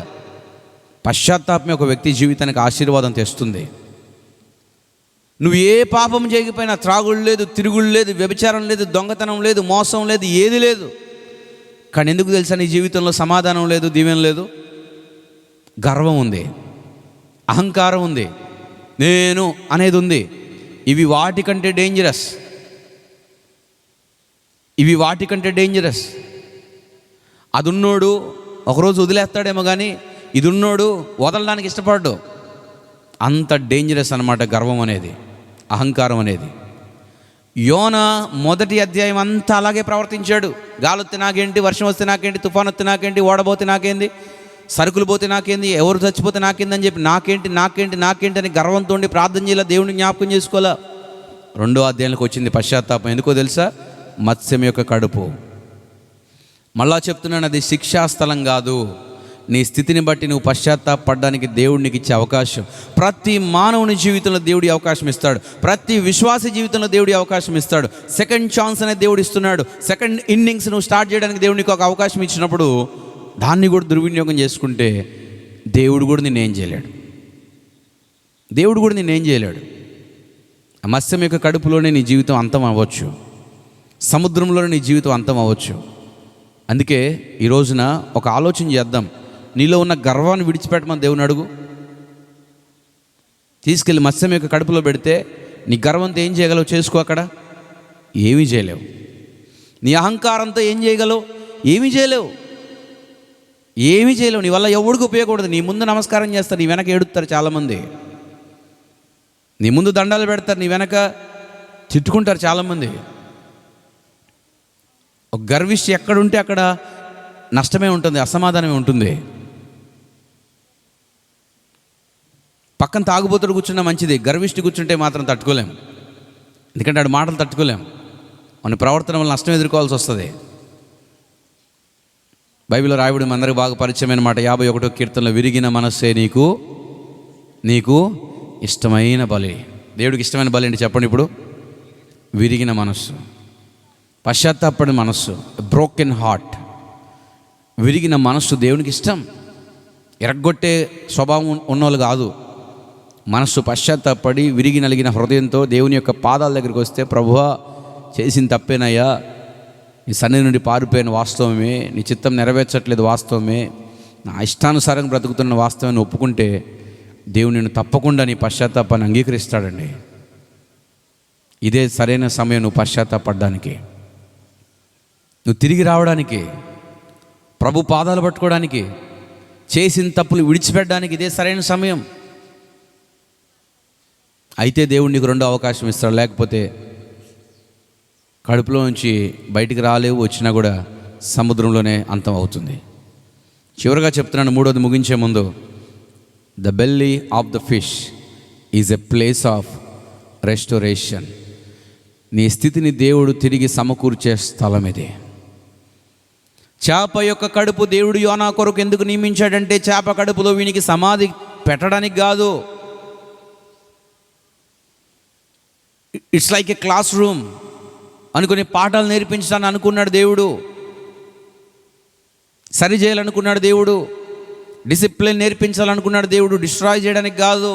పశ్చాత్తాపమే ఒక వ్యక్తి జీవితానికి ఆశీర్వాదం తెస్తుంది. నువ్వు ఏ పాపం చేయకపోయినా, త్రాగుడు లేదు, తిరుగుడు లేదు, వ్యభిచారం లేదు, దొంగతనం లేదు, మోసం లేదు, ఏది లేదు. కానీ ఎందుకు తెలుసా నీ జీవితంలో సమాధానం లేదు, దీవెన లేదు? గర్వం ఉంది, అహంకారం ఉంది, నేను అనేది ఉంది. ఇవి వాటికంటే డేంజరస్. అది ఉన్నోడు ఒకరోజు వదిలేస్తాడేమో కానీ ఇది ఉన్నోడు వదలడానికి ఇష్టపడ్డు. అంత డేంజరస్ అన్నమాట గర్వం అనేది, అహంకారం అనేది. యోనా 1వ అధ్యాయం అంతా అలాగే ప్రవర్తించాడు. గాలొత్తి నాకేంటి, వర్షం వస్తే నాకేంటి, తుఫాను వస్తే నాకేంటి, ఓడబోతే నాకేంది, సరుకులు పోతే నాకేంది, ఎవరు చచ్చిపోతే నాకేంది అని చెప్పి నాకేంటి అని గర్వంతో ఉండి ప్రార్థన చేయాల, దేవుడిని జ్ఞాపకం చేసుకోవాలా. 2వ అధ్యాయంలోకి వచ్చింది పశ్చాత్తాపం. ఎందుకో తెలుసా? మత్స్యం యొక్క కడుపు. మళ్ళా చెప్తున్నాను, అది శిక్షాస్థలం కాదు, నీ స్థితిని బట్టి నువ్వు పశ్చాత్తాపడడానికి దేవుడు నీకు ఇచ్చే అవకాశం. ప్రతి మానవుని జీవితంలో దేవుడి అవకాశం ఇస్తాడు. ప్రతి విశ్వాస జీవితంలో దేవుడి అవకాశం ఇస్తాడు. సెకండ్ ఛాన్స్ అనేది దేవుడు ఇస్తున్నాడు. సెకండ్ ఇన్నింగ్స్ నువ్వు స్టార్ట్ చేయడానికి దేవుడు నీకు ఒక అవకాశం ఇచ్చినప్పుడు దాన్ని కూడా దుర్వినియోగం చేసుకుంటే దేవుడు కూడా నిన్నేం చేయలేడు. దేవుడు కూడా నిన్నేం చేయలేడు. ఆ మత్స్యం యొక్క కడుపులోనే నీ జీవితం అంతం అవ్వచ్చు. సముద్రంలోనే నీ జీవితం అంతం అవ్వచ్చు. అందుకే ఈ రోజున ఒక ఆలోచన చేద్దాం. నీలో ఉన్న గర్వాన్ని విడిచిపెట్టమని దేవుని అడుగు. తీసుకెళ్ళి మత్స్యం యొక్క కడుపులో పెడితే నీ గర్వంతో ఏం చేయగలవు? చేసుకో. అక్కడ ఏమీ చేయలేవు. నీ అహంకారంతో ఏం చేయగలవు? ఏమీ చేయలేవు. ఏమీ చేయలేవు. నీ వల్ల ఎవడికి ఉపయోగపడదు. నీ ముందు నమస్కారం చేస్తారు, నీ వెనక ఏడుస్తారు చాలామంది. నీ ముందు దండాలు పెడతారు, నీ వెనక తిట్టుకుంటారు చాలామంది. ఒక గర్విష్టి ఎక్కడుంటే అక్కడ నష్టమే ఉంటుంది, అసమాధానమే ఉంటుంది. పక్కన తాగుబోతుడు కూర్చున్నా మంచిది, గర్విష్టి కూర్చుంటే మాత్రం తట్టుకోలేం. ఎందుకంటే ఆడు మాటలు తట్టుకోలేం. మన ప్రవర్తన వల్ల నష్టం ఎదుర్కోవాల్సి వస్తుంది. బైబిల్లో రాయబడి అందరికి బాగా పరిచయమైన మాట 51వ కీర్తనలో, విరిగిన మనస్సే నీకు ఇష్టమైన బలి. దేవుడికి ఇష్టమైన బలి ఏంటి చెప్పండి ఇప్పుడు? విరిగిన మనస్సు, పశ్చాత్తాపడిన మనస్సు, బ్రోకెన్ హార్ట్. విరిగిన మనస్సు దేవునికి ఇష్టం. ఎరగొట్టే స్వభావం ఉన్నోళ్ళు కాదు. మనస్సు పశ్చాత్తాపడి విరిగి నలిగిన హృదయంతో దేవుని యొక్క పాదాల దగ్గరికి వస్తే, ప్రభువా చేసిన తప్పేనయ్యా, నీ సన్నిధి నుండి పారిపోయిన వాస్తవమే, నీ చిత్తం నెరవేర్చట్లేదు వాస్తవమే, నా ఇష్టానుసారంగా బ్రతుకుతున్న వాస్తవాన్ని ఒప్పుకుంటే దేవుడు నిన్ను తప్పకుండా నీ పశ్చాత్తాపాన్ని అంగీకరిస్తాడండి. ఇదే సరైన సమయం నువ్వు పశ్చాత్తాపడడానికి, నువ్వు తిరిగి రావడానికి, ప్రభు పాదాలు పట్టుకోవడానికి, చేసిన తప్పులు విడిచిపెట్టడానికి ఇదే సరైన సమయం. అయితే దేవుడు నీకు రెండో అవకాశం ఇస్తాడు. లేకపోతే కడుపులో నుంచి బయటికి రాలేవు, వచ్చినా కూడా సముద్రంలోనే అంతం అవుతుంది. చివరిగా చెప్తున్నాను, మూడోది ముగించే ముందు, the belly of the fish is a place of restoration. నీ స్థితిని దేవుడు తిరిగి సమకూర్చే స్థలం ఇది. చేప యొక్క కడుపు దేవుడు యోనా కొరకు ఎందుకు నియమించాడంటే, చేప కడుపులో వీనికి సమాధి పెట్టడానికి కాదు. It's like A class room అనుకుని పాఠాలు నేర్పించడానికి అనుకున్నాడు దేవుడు. సరి చేయాలనుకున్నాడు దేవుడు. డిసిప్లిన్ నేర్పించాలనుకున్నాడు దేవుడు, డిస్ట్రాయ్ చేయడానికి కాదు.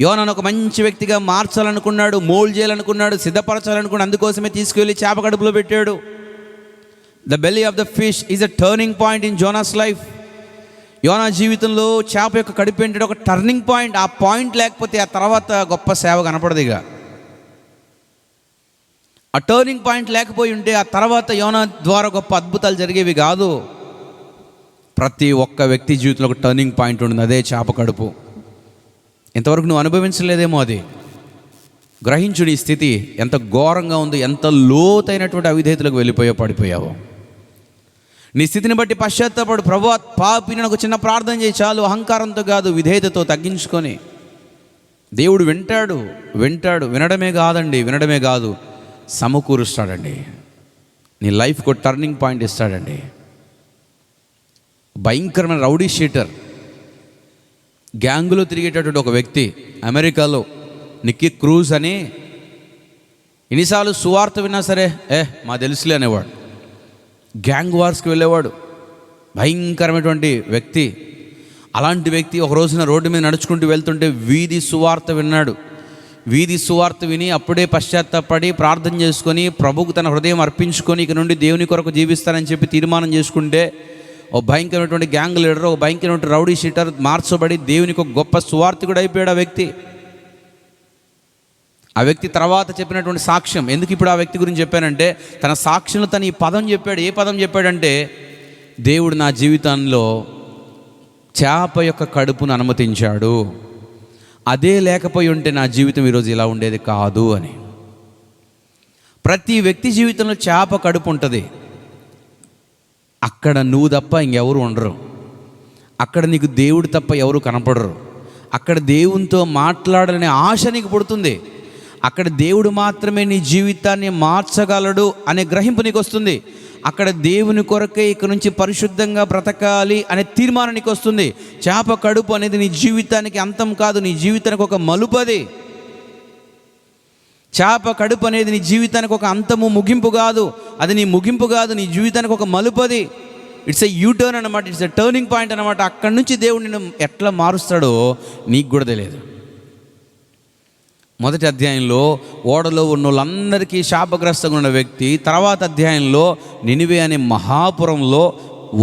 యోనాను ఒక మంచి వ్యక్తిగా మార్చాలనుకున్నాడు, మోల్డ్ చేయాలనుకున్నాడు, సిద్ధపరచాలనుకున్నాడు. అందుకోసమే తీసుకువెళ్ళి చేప కడుపులో పెట్టాడు. The belly of the fish is a turning point in Jonas life. యోనా జీవితంలో చేప యొక్క కడుపు ఏంటంటే ఒక టర్నింగ్ పాయింట్. ఆ పాయింట్ లేకపోతే ఆ తర్వాత గొప్ప సేవ కనపడదు. ఇక ఆ టర్నింగ్ పాయింట్ లేకపోయి ఉంటే ఆ తర్వాత యోనా ద్వారా గొప్ప అద్భుతాలు జరిగేవి కాదు. ప్రతి ఒక్క వ్యక్తి జీవితంలో ఒక టర్నింగ్ పాయింట్ ఉంటుంది, అదే చేప కడుపు. ఇంతవరకు నువ్వు అనుభవించలేదేమో అది. గ్రహించు నీ స్థితి ఎంత ఘోరంగా ఉంది, ఎంత లోతైనటువంటి అవిధేయతలకు పడిపోయావో. నీ స్థితిని బట్టి పశ్చాత్తాపడు. ప్రభువా పాపిని ఒక చిన్న ప్రార్థన చేయి చాలు. అహంకారంతో కాదు, విధేయతతో తగ్గించుకొని. దేవుడు వింటాడు. వినడమే కాదు సమకూరుస్తాడండి. నీ లైఫ్కి ఒక టర్నింగ్ పాయింట్ ఇస్తాడండి. భయంకరమైన రౌడీ షీటర్, గ్యాంగులో తిరిగేటటువంటి ఒక వ్యక్తి అమెరికాలో, నిక్కీ క్రూజ్ అని. ఎన్నిసార్లు సువార్త విన్నా సరే మా తెలుసులే అనేవాడు. గ్యాంగ్ వార్స్కి వెళ్ళేవాడు. భయంకరమైనటువంటి వ్యక్తి. అలాంటి వ్యక్తి ఒక రోజున రోడ్డు మీద నడుచుకుంటూ వెళ్తుంటే వీధి సువార్త విన్నాడు. వీధి సువార్త విని అప్పుడే పశ్చాత్తాపడి ప్రార్థన చేసుకొని ప్రభువుకు తన హృదయం అర్పించుకొని ఇక నుండి దేవుని కొరకు జీవిస్తానని చెప్పి తీర్మానం చేసుకుంటే ఓ భయంకరమైనటువంటి గ్యాంగ్ లీడర్, ఓ భయంకరమైన రౌడీ షీటర్ మార్చబడి దేవునికి ఒక గొప్ప సువార్తికుడు అయిపోయాడు ఆ వ్యక్తి తర్వాత చెప్పినటువంటి సాక్ష్యం. ఎందుకు ఇప్పుడు ఆ వ్యక్తి గురించి చెప్పానంటే, తన సాక్ష్యంలో తను ఈ పదం చెప్పాడు. ఏ పదం చెప్పాడంటే, దేవుడు నా జీవితంలో చేప యొక్క కడుపును అనుమతించాడు, అదే లేకపోయి ఉంటే నా జీవితం ఈరోజు ఇలా ఉండేది కాదు అని. ప్రతి వ్యక్తి జీవితంలో చేప కడుపు ఉంటుంది. అక్కడ నువ్వు తప్ప ఇంకెవరు ఉండరు. అక్కడ నీకు దేవుడు తప్ప ఎవరు కనపడరు. అక్కడ దేవునితో మాట్లాడాలనే ఆశ నీకు పుడుతుంది. అక్కడ దేవుడు మాత్రమే నీ జీవితాన్ని మార్చగలడు అనే గ్రహింపు నీకు వస్తుంది. అక్కడ దేవుని కొరకే ఇక నుంచి పరిశుద్ధంగా బ్రతకాలి అనే తీర్మానానికి వస్తుంది. చేప కడుపు అనేది నీ జీవితానికి అంతం కాదు, నీ జీవితానికి ఒక మలుపది. చేప కడుపు అనేది నీ జీవితానికి ఒక అంతము, ముగింపు కాదు. అది నీ ముగింపు కాదు, నీ జీవితానికి ఒక మలుపది. ఇట్స్ ఎ యూటర్న్ అనమాట, ఇట్స్ ఎ టర్నింగ్ పాయింట్ అనమాట. అక్కడి నుంచి దేవుడు నిన్ను ఎట్లా మారుస్తాడో నీకు కూడా తెలియదు. మొదటి అధ్యాయంలో ఓడలో ఉన్న వాళ్ళందరికీ శాపగ్రస్తంగా ఉన్న వ్యక్తి, తర్వాత అధ్యాయంలో నినివే అనే మహాపురంలో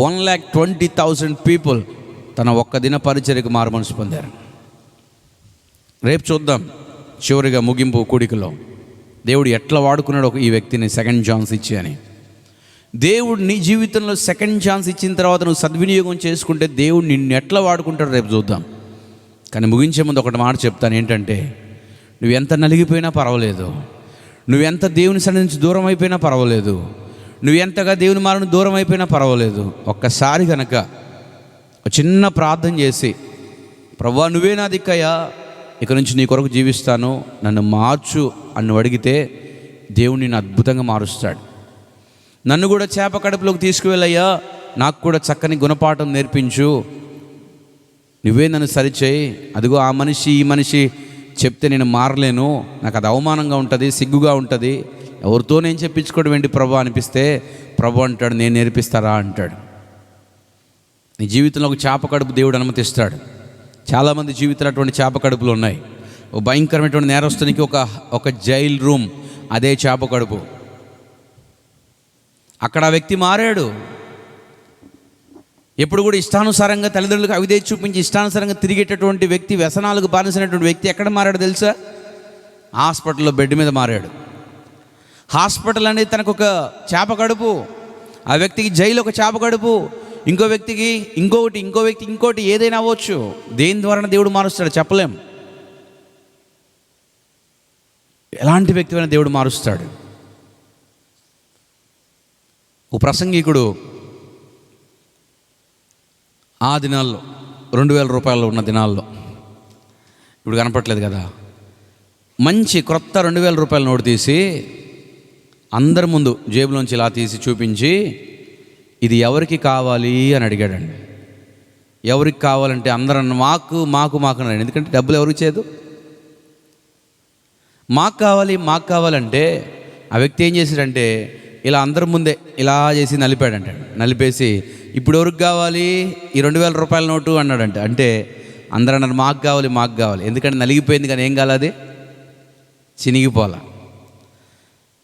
1,20,000 పీపుల్ తన ఒక్క దిన పరిచర్యకు మారు మనసు పొందారు. రేపు చూద్దాం చివరిగా ముగింపు కూడికలో దేవుడు ఎట్లా వాడుకున్నాడు ఈ వ్యక్తిని సెకండ్ ఛాన్స్ ఇచ్చి అని. దేవుడు నీ జీవితంలో సెకండ్ ఛాన్స్ ఇచ్చిన తర్వాత నువ్వు సద్వినియోగం చేసుకుంటే దేవుడు నిన్ను ఎట్లా వాడుకుంటాడో రేపు చూద్దాం. కానీ ముగించే ముందు ఒకటి మాట చెప్తాను, ఏంటంటే నువ్వు ఎంత నలిగిపోయినా పర్వాలేదు, నువ్వు ఎంత దేవుని సన్నిధి నుంచి దూరం అయిపోయినా పర్వాలేదు, నువ్వు ఎంతగా దేవుని మాలను దూరం అయిపోయినా పర్వాలేదు, ఒక్కసారి కనుక ఒక చిన్న ప్రార్థన చేసి, ప్రభువా నువ్వే నా దిక్కయ్యా, ఇక నుంచి నీ కొరకు జీవిస్తాను, నన్ను మార్చు అని అడిగితే దేవుడు నిన్ను అద్భుతంగా మారుస్తాడు. నన్ను కూడా చేప కడుపులోకి తీసుకువెళ్ళయ్యా, నాకు కూడా చక్కని గుణపాఠం నేర్పించు, నువ్వే నన్ను సరిచేయి, అదిగో ఆ మనిషి ఈ మనిషి చెప్తే నేను మారలేను, నాకు అది అవమానంగా ఉంటుంది, సిగ్గుగా ఉంటుంది, ఎవరితో నేను చెప్పించుకోవడం ఏంటి ప్రభు అనిపిస్తే ప్రభు అంటాడు నేను నేర్పిస్తారా అంటాడు. నీ జీవితంలో ఒక చేప కడుపు దేవుడు అనుమతిస్తాడు. చాలామంది జీవితంలో అటువంటి చేప కడుపులు ఉన్నాయి. ఒక భయంకరమైనటువంటి నేరస్తునికి ఒక జైల్ రూమ్, అదే చేప కడుపు. అక్కడ ఆ వ్యక్తి మారాడు. ఎప్పుడు కూడా ఇష్టానుసారంగా తల్లిదండ్రులకు అవిధేయత చూపించి ఇష్టానుసారంగా తిరిగేటటువంటి వ్యక్తి, వ్యసనాలకు బానిసైనటువంటి వ్యక్తి ఎక్కడ మారాడు తెలుసా? హాస్పిటల్లో బెడ్ మీద మారాడు. హాస్పిటల్ అనేది తనకు ఒక చేప కడుపు, ఆ వ్యక్తికి జైలు ఒక చేప కడుపు, ఇంకో వ్యక్తికి ఇంకో వ్యక్తి ఇంకోటి ఏదైనా అవ్వచ్చు. దేని ద్వారా దేవుడు మారుస్తాడు చెప్పలేం. ఎలాంటి వ్యక్తివైనా దేవుడు మారుస్తాడు. ఓ ప్రసంగికుడు ఆ దినాల్లో 2,000 రూపాయలు ఉన్న దినాల్లో, ఇప్పుడు కనపట్లేదు కదా, మంచి క్రొత్త 2,000 రూపాయల నోటు తీసి అందరి ముందు జేబులోంచి ఇలా తీసి చూపించి, ఇది ఎవరికి కావాలి అని అడిగాడండి. ఎవరికి కావాలంటే అందరూ మాకు అన్నాడు. ఎందుకంటే డబ్బులు ఎవరికి చేయదు, మాకు కావాలంటే ఆ వ్యక్తి ఏం చేశాడంటే ఇలా అందరి ముందే ఇలా చేసి నలిపాడంట. నలిపేసి ఇప్పుడు ఎవరికి కావాలి ఈ 2,000 రూపాయల నోటు అన్నాడంట. అంటే అందరూ అన్నారు మాకు కావాలి, ఎందుకంటే నలిగిపోయింది కానీ ఏం కాలేదు, చినిగిపోలా.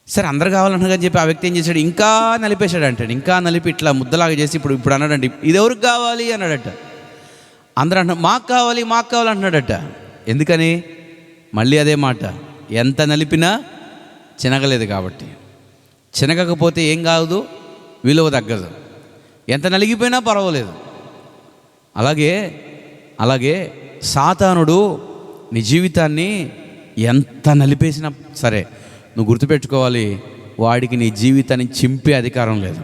సరే అందరు కావాలన్నారని చెప్పి ఆ వ్యక్తి ఏం చేశాడు, ఇంకా నలిపేశాడు అంటాడు. ఇంకా నలిపి ఇట్లా ముద్దలాగా చేసి ఇప్పుడు అన్నాడంటే ఇది ఎవరికి కావాలి అన్నాడట. అందరూ అంటున్నారు మాకు కావాలి అంటున్నాడట. ఎందుకని? మళ్ళీ అదే మాట, ఎంత నలిపినా చినగలేదు కాబట్టి. చినగకపోతే ఏం కాదు, విలువ తగ్గదు. ఎంత నలిగిపోయినా పర్వాలేదు. అలాగే సాతానుడు నీ జీవితాన్ని ఎంత నలిపేసినా సరే నువ్వు గుర్తుపెట్టుకోవాలి, వాడికి నీ జీవితాన్ని చింపే అధికారం లేదు.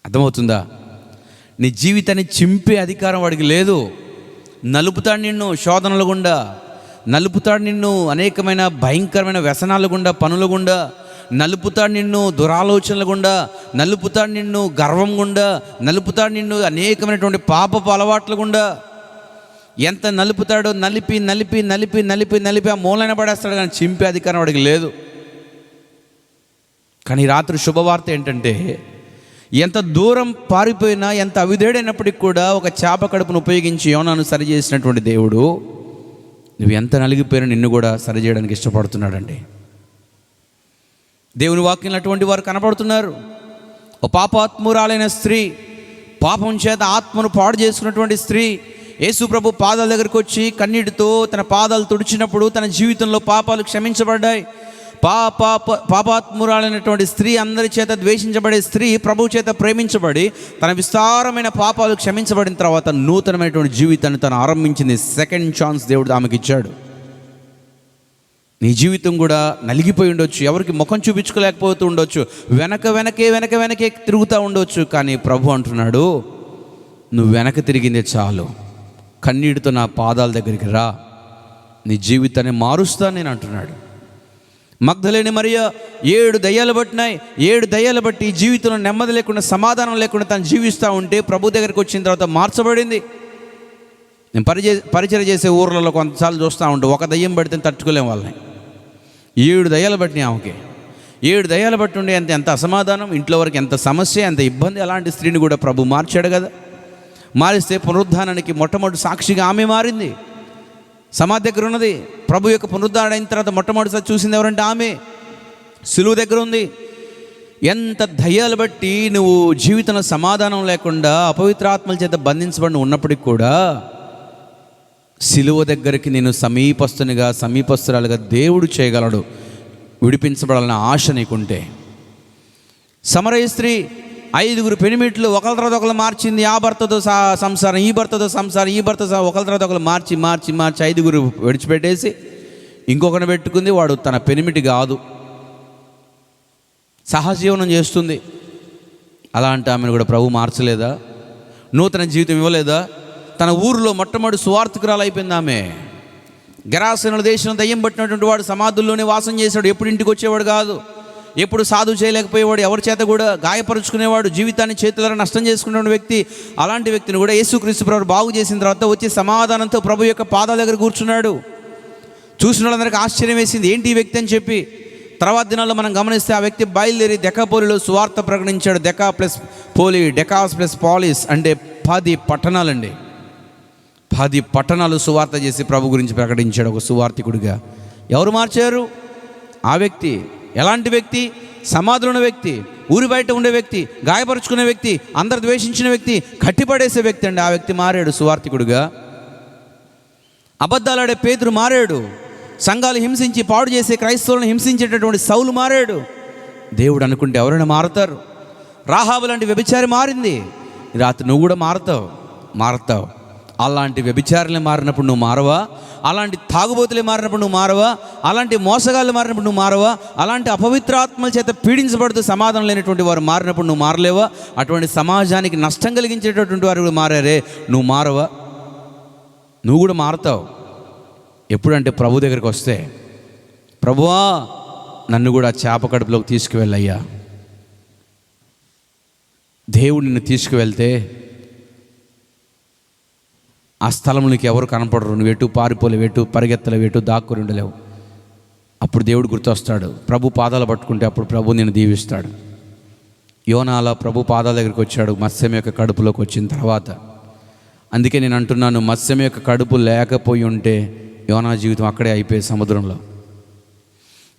అర్థమవుతుందా? నీ జీవితాన్ని చింపే అధికారం వాడికి లేదు. నలుపుతాడు నిన్ను శోధనల గుండా, నలుపుతాడు నిన్ను అనేకమైన భయంకరమైన వ్యసనాల గుండా, పనుల గుండా, నలుపుతాడు నిన్ను దురాలోచనల గుండా, నలుపుతాడు నిన్ను గర్వం గుండా, నలుపుతాడు నిన్ను అనేకమైనటువంటి పాపపు అలవాట్ల గుండా. ఎంత నలుపుతాడో నలిపి ఆ మూలైన పడేస్తాడు, కానీ చింపే అధికారం వాడికి లేదు. కానీ రాత్రి శుభవార్త ఏంటంటే, ఎంత దూరం పారిపోయినా, ఎంత అవిధేడైనప్పటికి కూడా ఒక చేప కడుపును ఉపయోగించి యోనాను సరి చేసినటువంటి దేవుడు నువ్వు ఎంత నలిగిపోయినా నిన్ను కూడా సరి చేయడానికి ఇష్టపడుతున్నాడండి. దేవుని వాక్యంలో అటువంటి వారు కనపడుతున్నారు. ఓ పాపాత్మురాలైన స్త్రీ, పాపం చేత ఆత్మను పాడు చేసుకున్నటువంటి స్త్రీ యేసు ప్రభు పాదాల దగ్గరికి వచ్చి కన్నీటితో తన పాదాలు తుడిచినప్పుడు తన జీవితంలో పాపాలు క్షమించబడ్డాయి. పాపాత్మురాలైనటువంటి స్త్రీ, అందరి చేత ద్వేషించబడే స్త్రీ ప్రభు చేత ప్రేమించబడి తన విస్తారమైన పాపాలు క్షమించబడిన తర్వాత నూతనమైనటువంటి జీవితాన్ని తను ఆరంభించింది. సెకండ్ ఛాన్స్ దేవుడు ఆమెకి ఇచ్చాడు. నీ జీవితం కూడా నలిగిపోయి ఉండొచ్చు, ఎవరికి ముఖం చూపించుకోలేకపోతూ ఉండొచ్చు, వెనకే తిరుగుతూ ఉండొచ్చు. కానీ ప్రభు అంటున్నాడు, నువ్వు వెనక తిరిగిందే చాలు, కన్నీటితో నా పాదాల దగ్గరికి రా, నీ జీవితాన్ని మారుస్తాను నేను అంటున్నాడు. మగ్దలేని మరియ 7 దయ్యాలు పట్టినాయి. 7 దయ్యాలు బట్టి జీవితంలో నెమ్మది లేకుండా, సమాధానం లేకుండా తను జీవిస్తూ ఉంటే ప్రభు దగ్గరికి వచ్చిన తర్వాత మార్చబడింది. నేను పరిచయం చేసే ఊర్లలో కొంతసార్లు చూస్తూ ఉంటాను, ఒక దయ్యం పడితే తట్టుకోలేం వాళ్ళని. 7 దయ్యాలు పట్టినాయి ఆమెకి. 7 దయ్యాలు బట్టి ఉండే ఎంత అసమాధానం, ఇంట్లో వరకు ఎంత సమస్య, ఎంత ఇబ్బంది. అలాంటి స్త్రీని కూడా ప్రభు మార్చాడు కదా. మారిస్తే పునరుద్ధానానికి మొట్టమొదటి సాక్షిగా ఆమె మారింది. సమాధి దగ్గర ఉన్నది. ప్రభు యొక్క పునరుద్ధారణ అయిన తర్వాత మొట్టమొదటిసారి చూసింది ఎవరంటే ఆమె. సిలువ దగ్గర ఉంది. ఎంత దయ్యాలు బట్టి నువ్వు జీవితంలో సమాధానం లేకుండా అపవిత్రాత్మల చేత బంధించబడి ఉన్నప్పటికీ కూడా సిలువ దగ్గరికి నేను సమీపస్తురాలుగా దేవుడు చేయగలడు. విడిపించబడాలన్న ఆశ నీకుంటే. సమరయ స్త్రీ 5 పెనిమిట్లు ఒకరి తర్వాత ఒకరు మార్చింది. ఆ భర్తతో సంసారం, ఈ భర్తతో సంసారం, ఈ భర్త ఒకరి తర్వాత ఒకరు మార్చి 5 విడిచిపెట్టేసి ఇంకొకరిని పెట్టుకుంది. వాడు తన పెనిమిటి కాదు, సహజీవనం చేస్తుంది. అలాంటి ఆమెను కూడా ప్రభు మార్చలేదా? నూతన జీవితం ఇవ్వలేదా? తన ఊరిలో మొట్టమొదటి సువార్థికురాలు అయిపోయింది ఆమె. గెరాసెనుల దేశం దయ్యం పట్టినటువంటి వాడు సమాధుల్లోనే వాసం చేశాడు. ఎప్పుడు ఇంటికి వచ్చేవాడు కాదు, ఎప్పుడు సాధు చేయలేకపోయేవాడు, ఎవరి చేత కూడా గాయపరుచుకునేవాడు, జీవితాన్ని చేతులారా నష్టం చేసుకునే వ్యక్తి. అలాంటి వ్యక్తిని కూడా యేసుక్రీస్తు ప్రభు బాగు చేసిన తర్వాత వచ్చి సమాధానంతో ప్రభు యొక్క పాదాల దగ్గర కూర్చున్నాడు. చూసిన వాళ్ళందరికీ ఆశ్చర్యం వేసింది, ఏంటి ఈ వ్యక్తి అని చెప్పి. తర్వాత దినాల్లో మనం గమనిస్తే ఆ వ్యక్తి బయలుదేరి దెకాపోలిలో సువార్త ప్రకటించాడు. డెకాస్ ప్లస్ పాలిస్ అంటే 10 పట్టణాలండి. 10 పట్టణాలు సువార్త చేసి ప్రభు గురించి ప్రకటించాడు ఒక సువార్థికుడిగా. ఎవరు మార్చారు? ఆ వ్యక్తి. ఎలాంటి వ్యక్తి? సమాధిలో ఉన్న వ్యక్తి, ఊరి బయట ఉండే వ్యక్తి, గాయపరుచుకునే వ్యక్తి, అందరు ద్వేషించిన వ్యక్తి, కట్టిపడేసే వ్యక్తి అండి. ఆ వ్యక్తి మారాడు సువార్థికుడిగా. అబద్ధాలాడే పేతురు మారాడు. సంఘాలు హింసించి పాడు చేసే క్రైస్తవులను హింసించేటటువంటి సౌలు మారాడు. దేవుడు అనుకుంటే ఎవరైనా మారుతారు? రాహాబు లాంటి వ్యభిచారి మారింది. రాత్రి నువ్వు కూడా మారుతావు. అలాంటి వ్యభిచారులే మారినప్పుడు నువ్వు మారవా? అలాంటి తాగుబోతులే మారినప్పుడు నువ్వు మారవా? అలాంటి మోసగాళ్ళు మారినప్పుడు నువ్వు మారవా? అలాంటి అపవిత్రాత్మల చేత పీడించబడుతూ సమాధానం లేనటువంటి వారు మారినప్పుడు నువ్వు మారలేవా? అటువంటి సమాజానికి నష్టం కలిగించేటటువంటి వారు కూడా మారారే, నువ్వు మారవా? నువ్వు కూడా మారుతావు. ఎప్పుడంటే ప్రభు దగ్గరికి వస్తే, ప్రభువా నన్ను కూడా చేప కడుపులోకి తీసుకువెళ్ళయ్యా. దేవుడు నిన్ను తీసుకువెళ్తే ఆ స్థలంలోకి ఎవరు కనపడరు. నువ్వు ఎటు పారిపోలేవు, ఎటు పరిగెత్తలేవు, ఎటు దాక్కుని ఉండలేవు. అప్పుడు దేవుడు గుర్తొస్తాడు. ప్రభు పాదాలు పట్టుకుంటే అప్పుడు ప్రభు నిన్ను దీవిస్తాడు. యోనా అలా ప్రభు పాదాల దగ్గరికి వచ్చాడు మత్స్యం యొక్క కడుపులోకి వచ్చిన తర్వాత. అందుకే నేను అంటున్నాను, మత్స్యం యొక్క కడుపు లేకపోయి ఉంటే యోనా జీవితం అక్కడే అయిపోయే సముద్రంలో.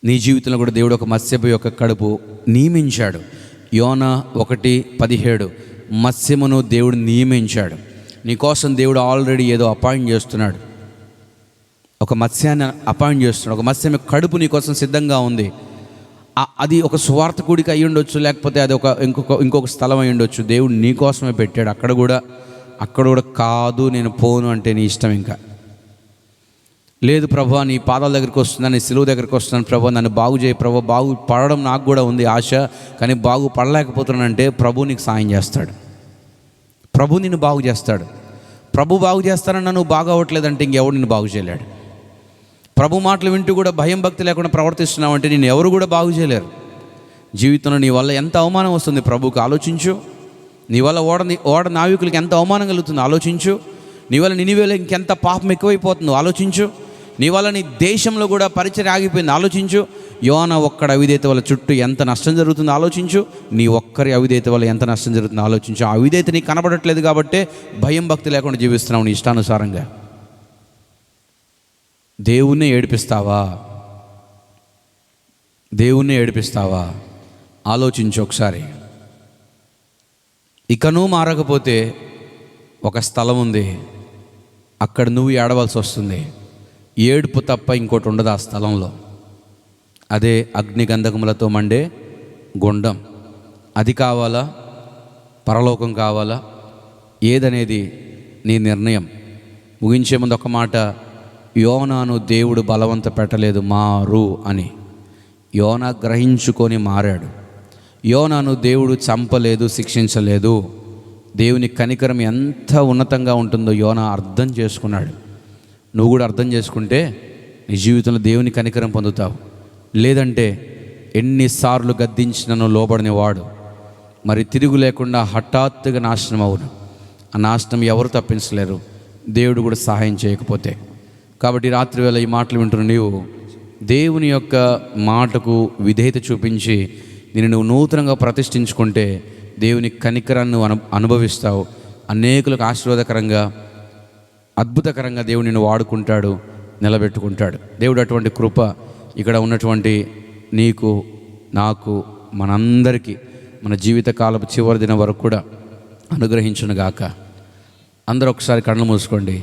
నీ జీవితంలో కూడా దేవుడు ఒక మత్స్యపు యొక్క కడుపు నియమించాడు. యోనా 1:17 మత్స్యమును దేవుడు నియమించాడు. నీకోసం దేవుడు ఆల్రెడీ ఏదో అపాయింట్ చేస్తున్నాడు. ఒక మత్స్యాన్ని అపాయింట్ చేస్తున్నాడు. ఒక మత్స్యం కడుపు నీకోసం సిద్ధంగా ఉంది. అది ఒక సువార్థకుడికి అయి ఉండొచ్చు, లేకపోతే అది ఇంకొక స్థలం అయి ఉండొచ్చు. దేవుడు నీకోసమే పెట్టాడు. అక్కడ కూడా కాదు నేను పోను అంటే నీ ఇష్టం. ఇంకా లేదు ప్రభువా నీ పాదాల దగ్గరికి వస్తున్నాను, నీ సిలువ దగ్గరికి వస్తున్నాను ప్రభువా, నన్ను బాగు చేయి ప్రభువా. బాగు పడడం నాకు కూడా ఉంది ఆశ, కానీ బాగు పడలేకపోతున్నానంటే ప్రభు నీకు సాయం చేస్తాడు. ప్రభు నిన్ను బాగు చేస్తాడు. ప్రభు బాగు చేస్తానన్నా నువ్వు బాగా అవ్వట్లేదంటే ఇంకెవడు నిన్ను బాగు చేయలేడు. ప్రభు మాటలు వింటూ కూడా భయం భక్తి లేకుండా ప్రవర్తిస్తున్నావు అంటే నేను ఎవరు కూడా బాగు చేయలేరు. జీవితంలో నీ వల్ల ఎంత అవమానం వస్తుంది ప్రభువుకి ఆలోచించు. నీ వల్ల ఓడ నావికులకి ఎంత అవమానం కలుగుతుందో ఆలోచించు. నీ వల్ల నినివేలో ఇంకెంత పాపం ఎక్కువైపోతుందో ఆలోచించు. నీ వల్ల నీ దేశంలో కూడా పరిచయం ఆగిపోయింది ఆలోచించు. యోనా ఒక్కడి అవిధేయత వల్ల చుట్టూ ఎంత నష్టం జరుగుతుందో ఆలోచించు. నీ ఒక్కరి అవిధేయత వల్ల ఎంత నష్టం జరుగుతుందో ఆలోచించు. ఆ అవిధేయత నీకు కనబడట్లేదు కాబట్టి భయం భక్తి లేకుండా జీవిస్తున్నావు నీ ఇష్టానుసారంగా. దేవుణ్ణి ఏడిపిస్తావా? ఆలోచించు ఒకసారి. ఇకనూ మారకపోతే ఒక స్థలం ఉంది, అక్కడ నువ్వు ఏడవలసి వస్తుంది. ఏడుపు తప్ప ఇంకోటి ఉండదు ఆ స్థలంలో. అదే అగ్నిగంధకములతో మండే గుండం. అది కావాలా, పరలోకం కావాలా, ఏదనేది నీ నిర్ణయం. ముగించే ముందు ఒక మాట, యోనాను దేవుడు బలవంత పెట్టలేదు మారు అని. యోనా గ్రహించుకొని మారాడు. యోనాను దేవుడు చంపలేదు, శిక్షించలేదు. దేవుని కనికరం ఎంత ఉన్నతంగా ఉంటుందో యోనా అర్థం చేసుకున్నాడు. నువ్వు కూడా అర్థం చేసుకుంటే నీ జీవితంలో దేవుని కనికరం పొందుతావు. లేదంటే ఎన్నిసార్లు గద్దించినను లోబడిన వాడు మరి తిరుగు లేకుండా హఠాత్తుగా నాశనం అవును. ఆ నాశనం ఎవరు తప్పించలేరు, దేవుడు కూడా సహాయం చేయకపోతే. కాబట్టి రాత్రి వేళ ఈ మాటలు వింటున్న నీవు దేవుని యొక్క మాటకు విధేయత చూపించి నేను నువ్వు నూతనంగా ప్రతిష్ఠించుకుంటే దేవుని కనికరాన్ని నువ్వు అనుభవిస్తావు. అనేకులకు ఆశీర్వాదకరంగా, అద్భుతకరంగా దేవుడు నిన్ను వాడుకుంటాడు, నిలబెట్టుకుంటాడు. దేవుడు అటువంటి కృప ఇక్కడ ఉన్నటువంటి నీకు, నాకు, మనందరికీ మన జీవితకాలపు చివరి దినం వరకు కూడా అనుగ్రహించునుగాక. అందరూ ఒకసారి కళ్ళు మూసుకోండి.